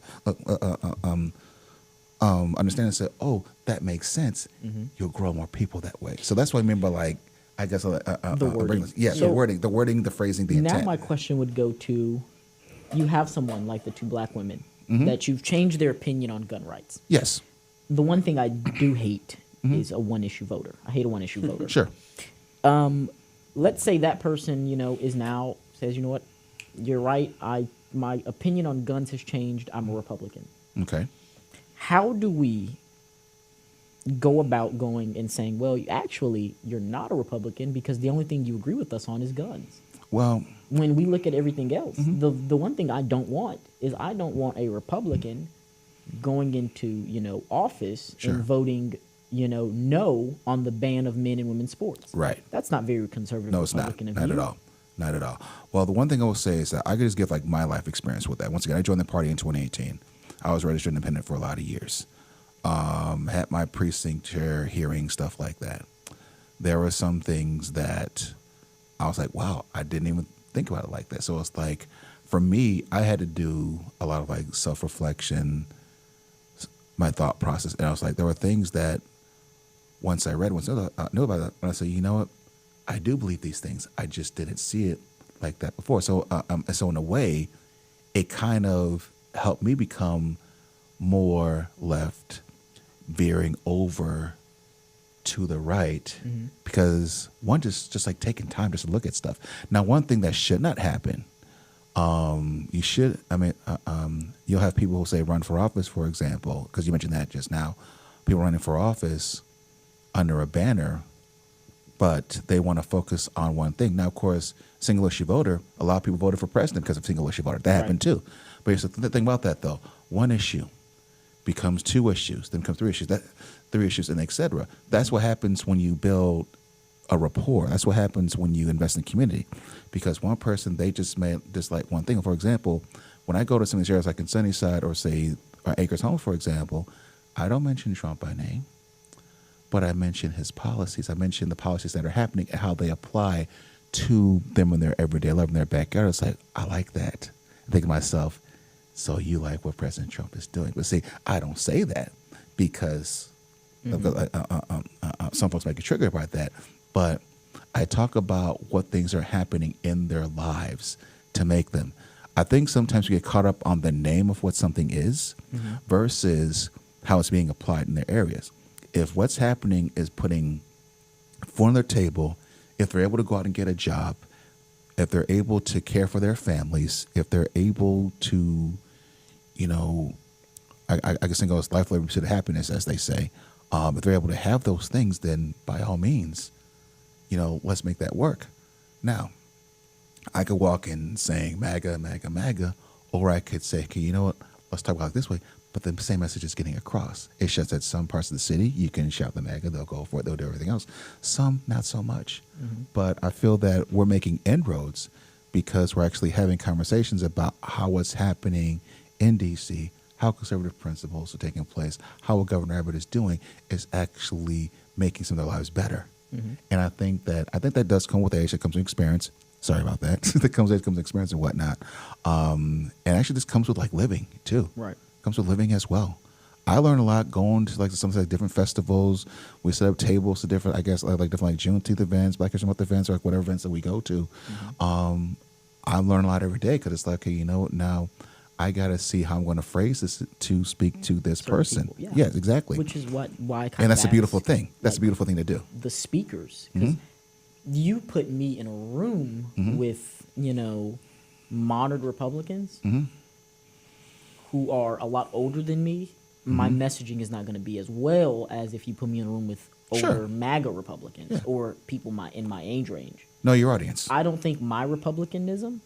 and say, oh, that makes sense, you'll grow more people that way. So that's what I mean by I guess the wording. The wording, the phrasing, the intent. Now my question would go to, you have someone like the two black women that you've changed their opinion on gun rights. Yes. The one thing I do hate is a one-issue voter. I hate a one-issue voter. Sure. Let's say that person, is now says, you know what, you're right. My opinion on guns has changed. I'm a Republican. Okay. How do we go about going and saying, well, actually, you're not a Republican because the only thing you agree with us on is guns? Well, when we look at everything else, the one thing I don't want is I don't want a Republican going into, office and voting, no on the ban of men and women's sports. Right. That's not very conservative. No, it's Republican not. of Not you. at all. Not at all. Well, the one thing I will say is that I could just give my life experience with that. Once again, I joined the party in 2018. I was registered independent for a lot of years. Had my precinct chair hearing, stuff like that. There were some things that I was like, wow, I didn't even think about it like that. So it's like, for me, I had to do a lot of like self-reflection, my thought process. And I was like, there were things that once I read, once I knew about it, and I said, you know what? I do believe these things. I just didn't see it like that before. So, so in a way, it kind of helped me become more left, veering over to the right, because one, just like taking time just to look at stuff. Now, one thing that should not happen, you'll have people who say run for office, for example, because you mentioned that just now, people running for office under a banner, but they want to focus on one thing. Now, of course, single issue voter, a lot of people voted for president because of single issue voter. That happened too. But here's the thing about that, though. One issue becomes two issues, then becomes three issues, and et cetera. That's what happens when you build a rapport. That's what happens when you invest in community. Because one person, they just may dislike one thing. For example, when I go to some of these areas like in Sunnyside or say Acres Homes, for example, I don't mention Trump by name, but I mention his policies. I mention the policies that are happening and how they apply to them in their everyday life, in their backyard. It's like, I like that. I think to myself, so you like what President Trump is doing. But see, I don't say that because some folks might get triggered by that. But I talk about what things are happening in their lives to make them. I think sometimes we get caught up on the name of what something is versus how it's being applied in their areas. If what's happening is putting food on their table, if they're able to go out and get a job, if they're able to care for their families, if they're able to, I guess it goes life, labor, pursuit of happiness, as they say. If they're able to have those things, then by all means, let's make that work. Now, I could walk in saying MAGA, MAGA, MAGA, or I could say, okay, you know what? Let's talk about it this way. But the same message is getting across. It's just that some parts of the city, you can shout the MAGA, they'll go for it, they'll do everything else. Some, not so much. But I feel that we're making inroads because we're actually having conversations about how what's happening in D.C., how conservative principles are taking place, how what Governor Abbott is doing is actually making some of their lives better. And I think that does come with age. It comes with experience. Sorry about that. That comes with experience and whatnot. And actually, this comes with like living too. Right. Comes with living as well. I learned a lot going to like some like different festivals. We set up tables to different, I guess, like different like Juneteenth events, Black History Month events, or like whatever events that we go to. I learn a lot every day because it's like, okay, now I got to see how I'm going to phrase this to speak to this Certain person. people, yeah. Yes, exactly. Which is why I kind and that's of a beautiful asked, thing. That's a like, beautiful thing to do. the speakers, because you put me in a room with modern Republicans who are a lot older than me. My messaging is not going to be as well as if you put me in a room with older MAGA Republicans or people in my age range. Know your audience. I don't think my Republicanism,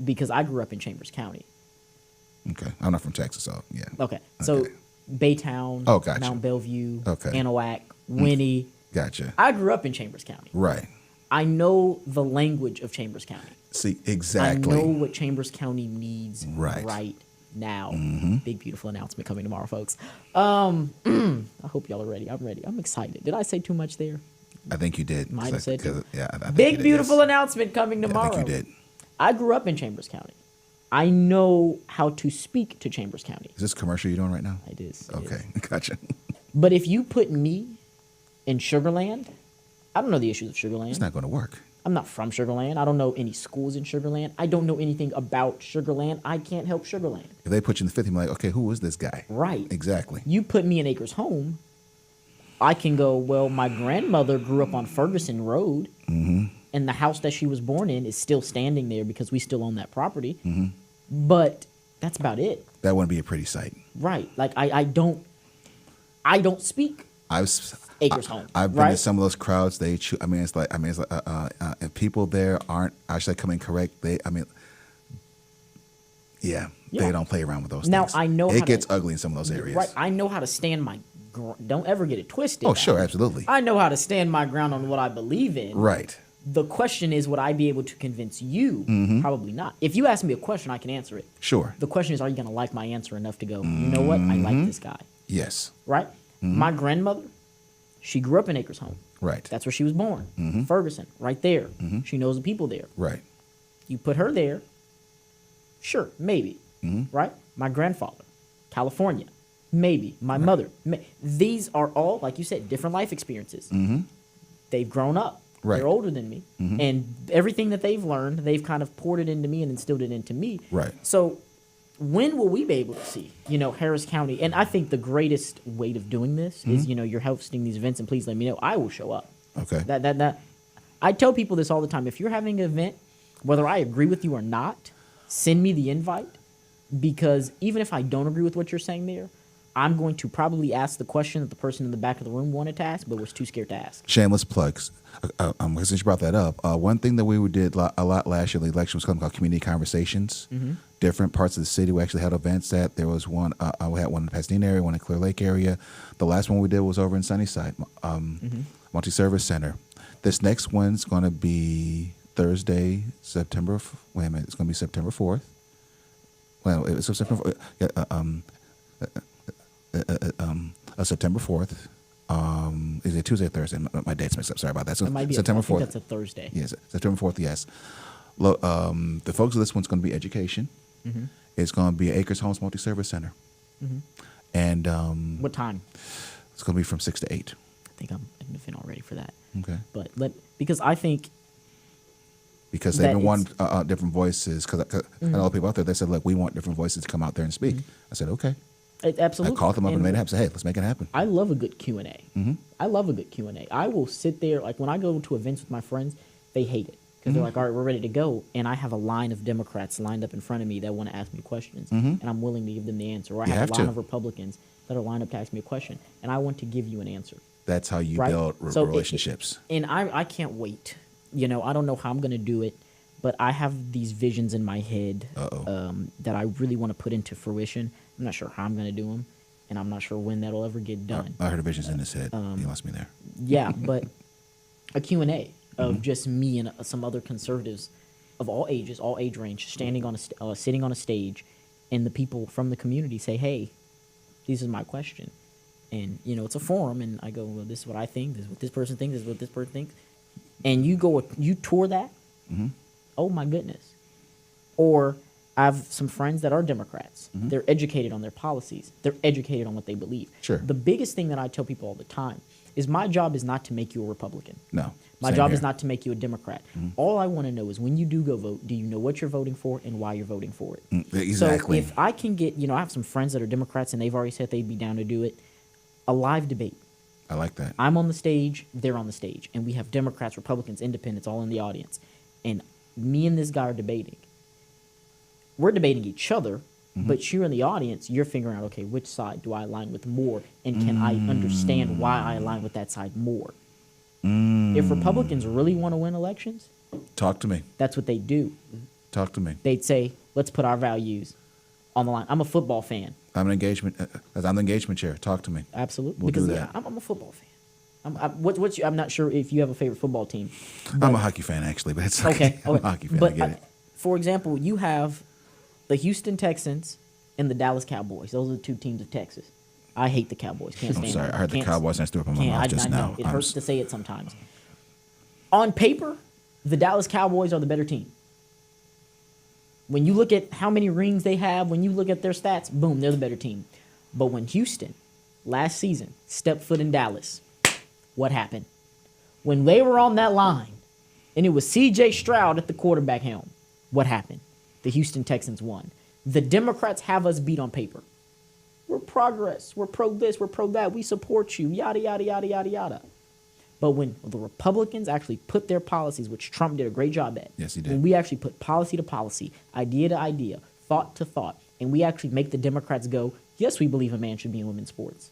because I grew up in Chambers County. Okay. I'm not from Texas, so yeah. Okay. So Baytown, Oh, gotcha. Mount Bellevue, Okay. Anahuac, Winnie. Gotcha. I grew up in Chambers County. Right. I know the language of Chambers County. See, exactly. I know what Chambers County needs Right. now. Big, beautiful announcement coming tomorrow, folks. I hope y'all are ready. I'm ready. I'm excited. Did I say too much there? I think you did. Might have said too. Yeah, I think Big, you did, beautiful yes. announcement coming tomorrow. I think you did. I grew up in Chambers County. I know how to speak to Chambers County. Is this commercial you're doing right now? It is. Okay, gotcha. But if you put me in Sugarland, I don't know the issues of Sugarland. It's not going to work. I'm not from Sugarland. I don't know any schools in Sugarland. I don't know anything about Sugarland. I can't help Sugarland. If they put you in the fifth, you're like, okay, who is this guy? Right. Exactly. You put me in Acres Home, I can go, well, my grandmother grew up on Ferguson Road, and the house that she was born in is still standing there because we still own that property. But that's about it. That wouldn't be a pretty sight. Right. Like I don't speak Acres Home. I've been right? to some of those crowds. It's like if people there aren't actually coming correct, they don't play around with those Now, things. I know it how gets to- ugly in some of those areas. Right. I know how to stand my don't ever get it twisted. Oh, sure, absolutely. I know how to stand my ground on what I believe in. Right. The question is, would I be able to convince you? Probably not. If you ask me a question, I can answer it. Sure. The question is, are you going to like my answer enough to go, you know what? I like this guy. Yes. Right? My grandmother, she grew up in Acres Home. Right. That's where she was born. Ferguson, right there. She knows the people there. Right. You put her there, sure, maybe. Right? My grandfather, California, maybe. My mother. These are all, like you said, different life experiences. They've grown up. Right. They're older than me. And everything that they've learned, they've kind of poured it into me and instilled it into me. Right. So when will we be able to see, Harris County? And I think the greatest weight of doing this is, you're hosting these events, and please let me know. I will show up. Okay. That I tell people this all the time. If you're having an event, whether I agree with you or not, send me the invite, because even if I don't agree with what you're saying there, I'm going to probably ask the question that the person in the back of the room wanted to ask, but was too scared to ask. Shameless plugs. Since you brought that up, one thing that we did a lot last year, the election was something called community conversations. Different parts of the city we actually had events at. There was one, we had one in the Pasadena area, one in Clear Lake area. The last one we did was over in Sunnyside, Multi-Service Center. This next one's going to be Thursday, it's going to be September 4th. Well, it's September 4th. Is it Tuesday or Thursday? My date's mixed up. Sorry about that. So It might be September 4th. that's a Thursday. Yes, September 4th, yes. The focus of this one's going to be education. It's going to be Acres Homes Multi-Service Center. And What time? it's going to be from 6 to 8. I think I'm in already for that. Okay. But because I think Because that they've been wanting different voices. Because I know people out there, they said, look, we want different voices to come out there and speak. I said, okay. Absolutely. I called them up and made it happen. Said, hey, let's make it happen. I love a good Q&A. I love a good Q&A. I will sit there, like when I go to events with my friends, they hate it. Because they're like, all right, we're ready to go. And I have a line of Democrats lined up in front of me that want to ask me questions. And I'm willing to give them the answer. Or I have a line of Republicans that are lined up to ask me a question. And I want to give you an answer. That's how you Right? build So relationships. And I can't wait. I don't know how I'm going to do it, but I have these visions in my head that I really want to put into fruition. I'm not sure how I'm going to do them, and I'm not sure when that'll ever get done. I heard the visions in his head. He lost me there. Yeah, but a Q&A of just me and some other conservatives of all ages, all age range, standing on sitting on a stage, and the people from the community say, hey, this is my question. And, it's a forum, and I go, well, this is what I think, this is what this person thinks, this is what this person thinks. And you tour that, oh my goodness. Or I have some friends that are Democrats. They're educated on their policies. They're educated on what they believe. Sure. The biggest thing that I tell people all the time is my job is not to make you a Republican. No. My job is not to make you a Democrat. All I want to know is when you do go vote, do you know what you're voting for and why you're voting for it? Exactly. So if I can get, I have some friends that are Democrats and they've already said they'd be down to do it, a live debate. I like that. I'm on the stage, they're on the stage, and we have Democrats, Republicans, Independents all in the audience. And me and this guy are debating. We're debating each other, but you're in the audience, you're figuring out, okay, which side do I align with more, and can I understand why I align with that side more? If Republicans really want to win elections, Talk to me. that's what they do. Talk to me. They'd say, let's put our values on the line. I'm a football fan. I'm the engagement chair. Talk to me. Absolutely. We'll because do that. I'm a football fan. I'm not sure if you have a favorite football team. I'm a hockey fan, actually, but it's okay. I'm a hockey fan. But I get it. for example, you have the Houston Texans and the Dallas Cowboys. Those are the two teams of Texas. I hate the Cowboys. Can't stand I'm sorry. them. I heard the Cowboys next to up in my mouth just I now. know. It hurts to say it sometimes. On paper, the Dallas Cowboys are the better team. When you look at how many rings they have, when you look at their stats, boom, they're the better team. But when Houston, last season, stepped foot in Dallas, what happened? When they were on that line, and it was C.J. Stroud at the quarterback helm, what happened? The Houston Texans won. The Democrats have us beat on paper. We're progress. We're pro this. We're pro that. We support you. Yada, yada, yada, yada, yada. But when the Republicans actually put their policies, which Trump did a great job at. Yes, he did. When we actually put policy to policy, idea to idea, thought to thought, and we actually make the Democrats go, yes, we believe a man should be in women's sports.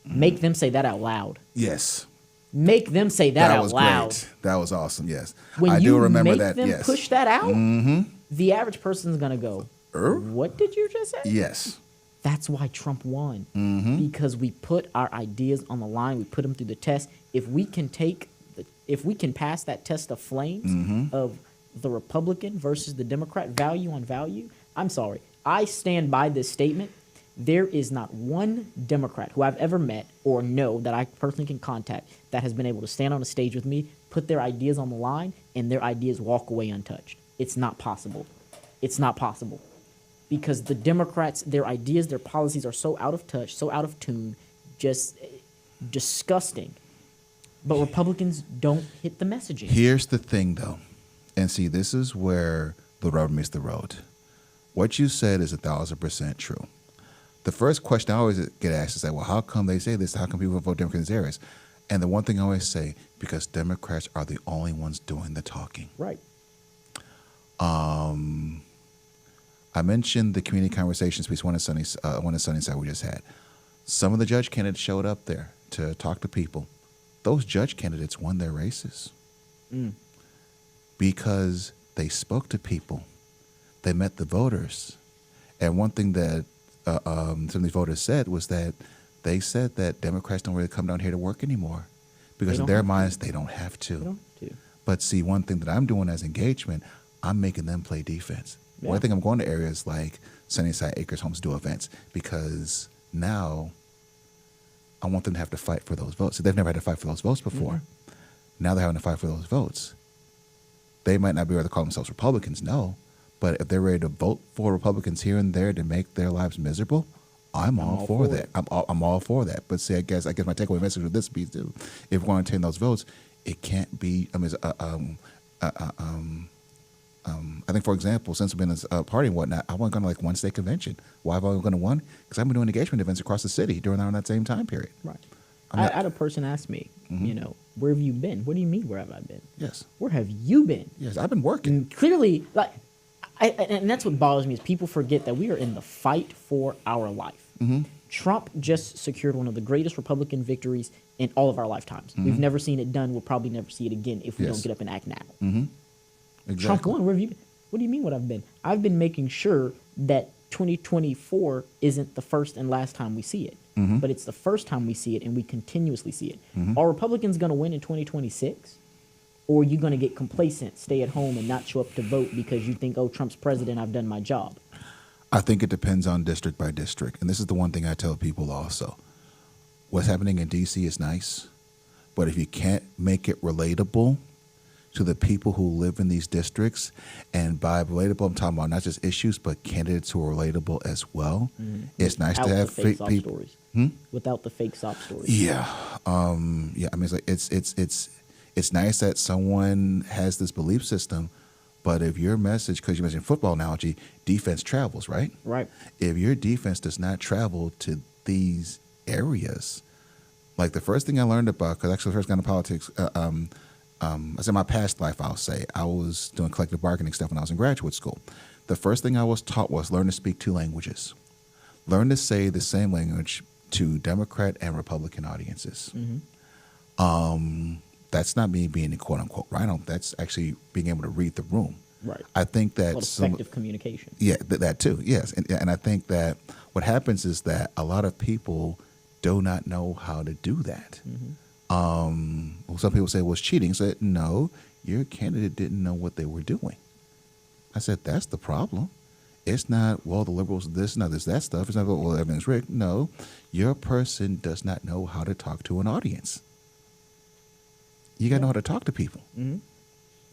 Make them say that out loud. Yes. Make them say that out was loud. Great. That was awesome. Yes. When I you do remember make that. them Yes. push that out, the average person's going to go, what did you just say? Yes. That's why Trump won. Because we put our ideas on the line. We put them through the test. If we can take if we can pass that test of flames of the Republican versus the Democrat value on value, I'm sorry. I stand by this statement. There is not one Democrat who I've ever met or know that I personally can contact that has been able to stand on a stage with me, put their ideas on the line, and their ideas walk away untouched. It's not possible. It's not possible. Because the Democrats, their ideas, their policies are so out of touch, so out of tune, just disgusting. But Republicans don't hit the messaging. Here's the thing, though. And see, this is where the rubber meets the road. What you said is 1,000% true. The first question I always get asked is like, well, how come they say this? How come people vote Democrats in these areas? And the one thing I always say, because Democrats are the only ones doing the talking. Right. I mentioned the community conversations piece, one of Sunnyside we just had. Some of the judge candidates showed up there to talk to people. Those judge candidates won their races because they spoke to people. They met the voters. And one thing that some of these voters said was that they said that Democrats don't really come down here to work anymore because in their minds they don't have to. They don't have to. But see, one thing that I'm doing as engagement, I'm making them play defense. Yeah. Well, I think I'm going to areas like Sunnyside, Acres, Homes, do events because now I want them to have to fight for those votes. So they've never had to fight for those votes before. Now they're having to fight for those votes. They might not be able to call themselves Republicans, no. But if they're ready to vote for Republicans here and there to make their lives miserable, I'm all for that. I'm all for that. But see, I guess my takeaway message with this piece too, if we're going to obtain those votes, it can't be. I mean, I think, for example, since I've been in a party and whatnot, I wasn't going to like one state convention. Why have I gone to one? Because I've been doing engagement events across the city during that same time period. Right. I had a person ask me, you know, where have you been? What do you mean, where have I been? Yes. Where have you been? Yes, I've been working. And clearly, like, and that's what bothers me is people forget that we are in the fight for our life. Trump just secured one of the greatest Republican victories in all of our lifetimes. We've never seen it done. We'll probably never see it again if we don't get up and act now. Exactly. Trump won. Where have you been? What do you mean what I've been? I've been making sure that 2024 isn't the first and last time we see it. But it's the first time we see it, and we continuously see it. Are Republicans going to win in 2026? Or are you going to get complacent, stay at home, and not show up to vote because you think, oh, Trump's president, I've done my job? I think it depends on district by district. And this is the one thing I tell people also. What's happening in D.C. is nice, but if you can't make it relatable to the people who live in these districts, and by relatable, I'm talking about not just issues, but candidates who are relatable as well. It's nice to have people. Stories. Without the fake sob stories. Yeah. I mean, it's like it's nice that someone has this belief system, but if your message, because you mentioned football analogy, defense travels, right? Right. If your defense does not travel to these areas, like the first thing I learned about, because actually the first got into politics, I said my past life, I'll say, I was doing collective bargaining stuff when I was in graduate school. The first thing I was taught was learn to speak two languages. Learn to say the same language to Democrat and Republican audiences. That's not me being a quote unquote right. That's actually being able to read the room. Right. I think that's effective communication. Yeah, that too. Yes, and I think that what happens is that a lot of people do not know how to do that. Well, some people say, well, it's cheating. I said, no, your candidate didn't know what they were doing. I said, that's the problem. It's not, well, the liberals, this, not this, that stuff. It's not, well, everything's rigged. No, your person does not know how to talk to an audience. You got to know how to talk to people. You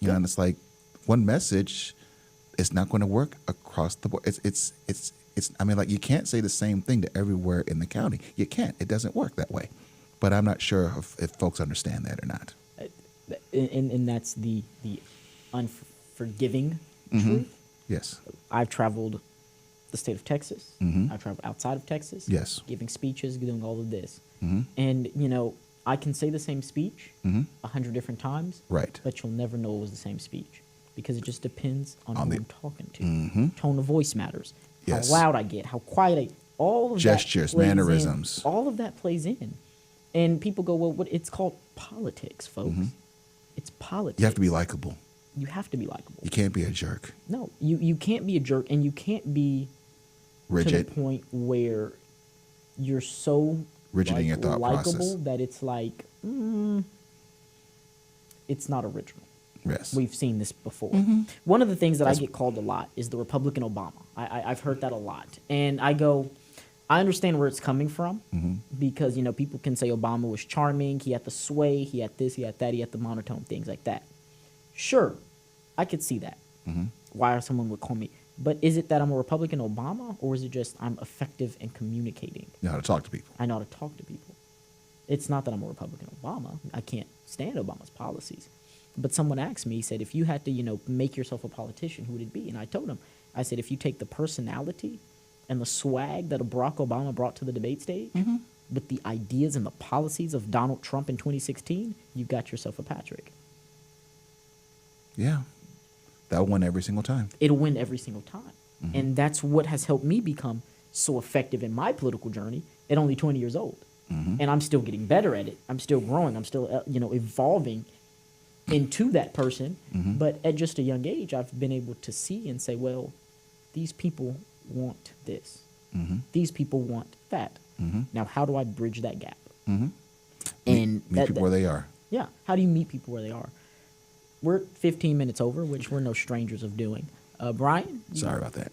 know, and it's like one message is not going to work across the board. It's. I mean, like you can't say the same thing to everywhere in the county. You can't. It doesn't work that way. But I'm not sure if folks understand that or not. And that's the unforgiving truth. Yes. I've traveled the state of Texas. I've traveled outside of Texas. Yes. Giving speeches, doing all of this. And, you know, I can say the same speech 100 different times. Right. But you'll never know it was the same speech because it just depends on who I'm talking to. Tone of voice matters. Yes. How loud I get, how quiet all of gestures, that plays mannerisms. In. All of that plays in. And people go, well, it's called politics, folks. It's politics. You have to be likable. You have to be likable. You can't be a jerk. No, you can't be a jerk, and you can't be rigid to the point where you're so rigid in your thought likable process that it's like it's not original. Yes. We've seen this before. One of the things that I get called a lot is the Republican Obama. I've heard that a lot. And I go, I understand where it's coming from because, you know, people can say Obama was charming. He had the sway. He had this, he had that. He had the monotone, things like that. Sure, I could see that. Why someone would call me. But is it that I'm a Republican Obama, or is it just I'm effective in communicating? You know how to talk to people. I know how to talk to people. It's not that I'm a Republican Obama. I can't stand Obama's policies. But someone asked me, he said, if you had to, you know, make yourself a politician, who would it be? And I told him, I said, if you take the personality and the swag that Barack Obama brought to the debate stage with the ideas and the policies of Donald Trump in 2016, you've got yourself a Patrick. Yeah. That'll win every single time. It'll win every single time. And that's what has helped me become so effective in my political journey at only 20 years old. And I'm still getting better at it. I'm still growing. I'm still, you know, evolving into that person. But at just a young age, I've been able to see and say, well, these people want this. These people want that. Now, how do I bridge that gap? And Meet people where they are. Yeah. How do you meet people where they are? We're 15 minutes over, which we're no strangers of doing. Brian? Sorry about that.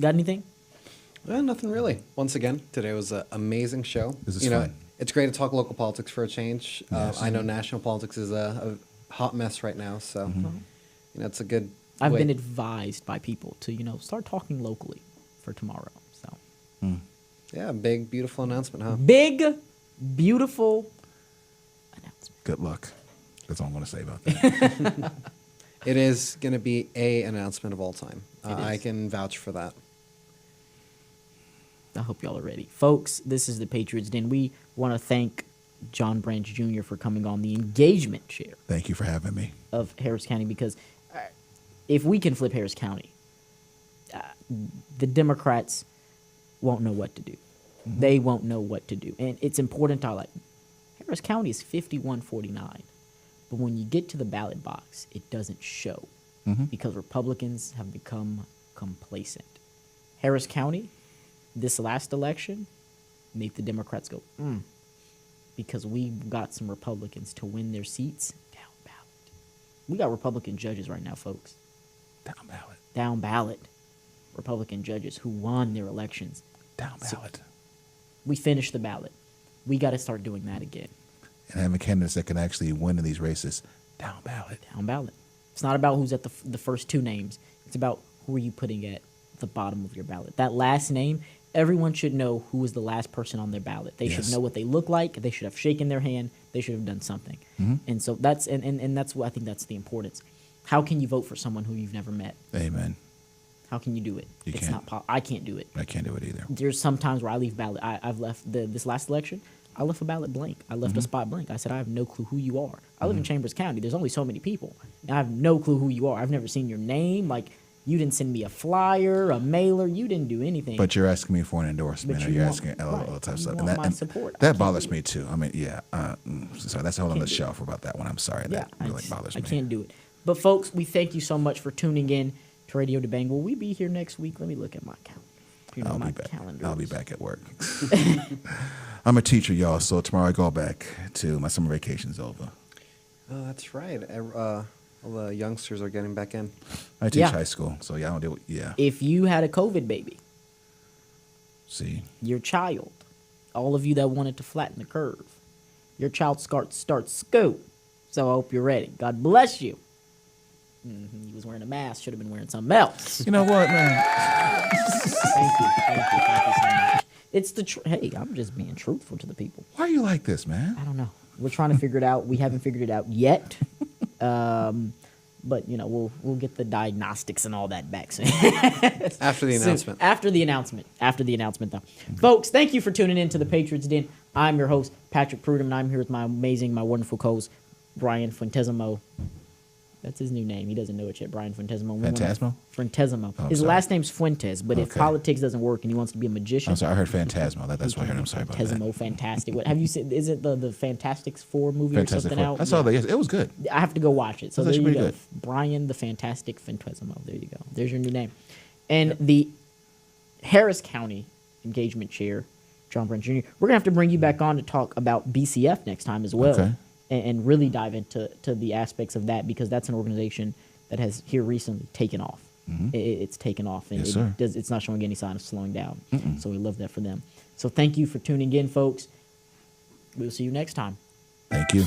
Got anything? Nothing really. Once again, today was an amazing show. This is fun. It's great to talk local politics for a change. Yes. I know national politics is a hot mess right now, so you know it's a good. I've way. been advised by people to, you know, start talking locally for tomorrow. So Yeah, big beautiful announcement, huh? big, beautiful announcement. Good luck. That's all I'm going to say about that. It is going to be a announcement of all time. I is. can vouch for that. I hope y'all are ready. Folks, this is the Patriots Den. We want to thank John Branch Jr. for coming on the engagement chair Thank you for having me. of Harris County, because if we can flip Harris County, the Democrats won't know what to do. They won't know what to do. And it's important to highlight, Harris County is 51-49. But when you get to the ballot box, it doesn't show because Republicans have become complacent. Harris County, this last election, made the Democrats go, because we got some Republicans to win their seats down ballot. We got Republican judges right now, folks. Down ballot. Down ballot. Republican judges who won their elections. Down ballot. We finished the ballot. We got to start doing that again. And having candidates that can actually win in these races. Down ballot. Down ballot. It's not about who's at the first two names. It's about who are you putting at the bottom of your ballot. That last name, everyone should know who was the last person on their ballot. They should know what they look like. They should have shaken their hand. They should have done something. And so that's and that's what I think that's the importance. How can you vote for someone who you've never met? Amen. How can you do it? You it's can't. not. I can't do it. I can't do it either. There's some times where I leave ballot. I've left this last election. I left a ballot blank. I left a spot blank. I said, I have no clue who you are. I live in Chambers County. There's only so many people. And I have no clue who you are. I've never seen your name. Like, you didn't send me a flyer, a mailer. You didn't do anything. But you're asking me for an endorsement, But or you you're want- asking all right. that type of You stuff. want And my support. I that can't bothers do me it. too. I mean, yeah. Sorry, that's a whole Can't other do it. shelf about that one. I'm sorry. Yeah, That really bothers I me. can't do it. But, folks, we thank you so much for tuning in to Radio Dabang. Will we be here next week? Let me look at my calendar. You know, I'll my be back. calendar. I'll be back at work. I'm a teacher, y'all. So tomorrow I go back to my summer vacation's over. Oh, that's right. All the youngsters are getting back in. I teach Yeah. high school, so yeah, I don't do it. Yeah. If you had a COVID baby, See, your child, all of you that wanted to flatten the curve, your child starts school. So I hope you're ready. God bless you. He was wearing a mask. Should have been wearing something else. you know what, man? Thank you so much. It's the hey, I'm just being truthful to the people. Why are you like this, man? I don't know. We're trying to figure it out. We haven't figured it out yet. But you know, we'll get the diagnostics and all that back soon. After the announcement. After the announcement, though. Folks, thank you for tuning in to the Patriots Den. I'm your host, Patrick Prudham, and I'm here with my wonderful co-host, Brian Fuentesimo. That's his new name. He doesn't know it yet. Brian Fuentesimo. Phantasmo? Fuentesimo. Oh, His sorry. last name's Fuentes, but if Okay. politics doesn't work and he wants to be a magician, I'm sorry. I heard Phantasmo. That's why I heard. I'm sorry about that. Fuentesimo, fantastic. What have you seen? Is it the Fantastics 4 movie or Fantastic something Four. out? I saw that. Yes, it was good. I have to go watch it. So That's there you actually go. pretty Brian the Fantastic Fuentesimo. There you go. There's your new name. And the Harris County engagement chair, John Branch Jr. We're going to have to bring you back on to talk about BCF next time as well. Okay. and really dive into the aspects of that, because that's an organization that has here recently taken off. It's taken off, and Yes, sir. it's not showing any sign of slowing down. So we love that for them. So thank you for tuning in, folks. We'll see you next time. Thank you.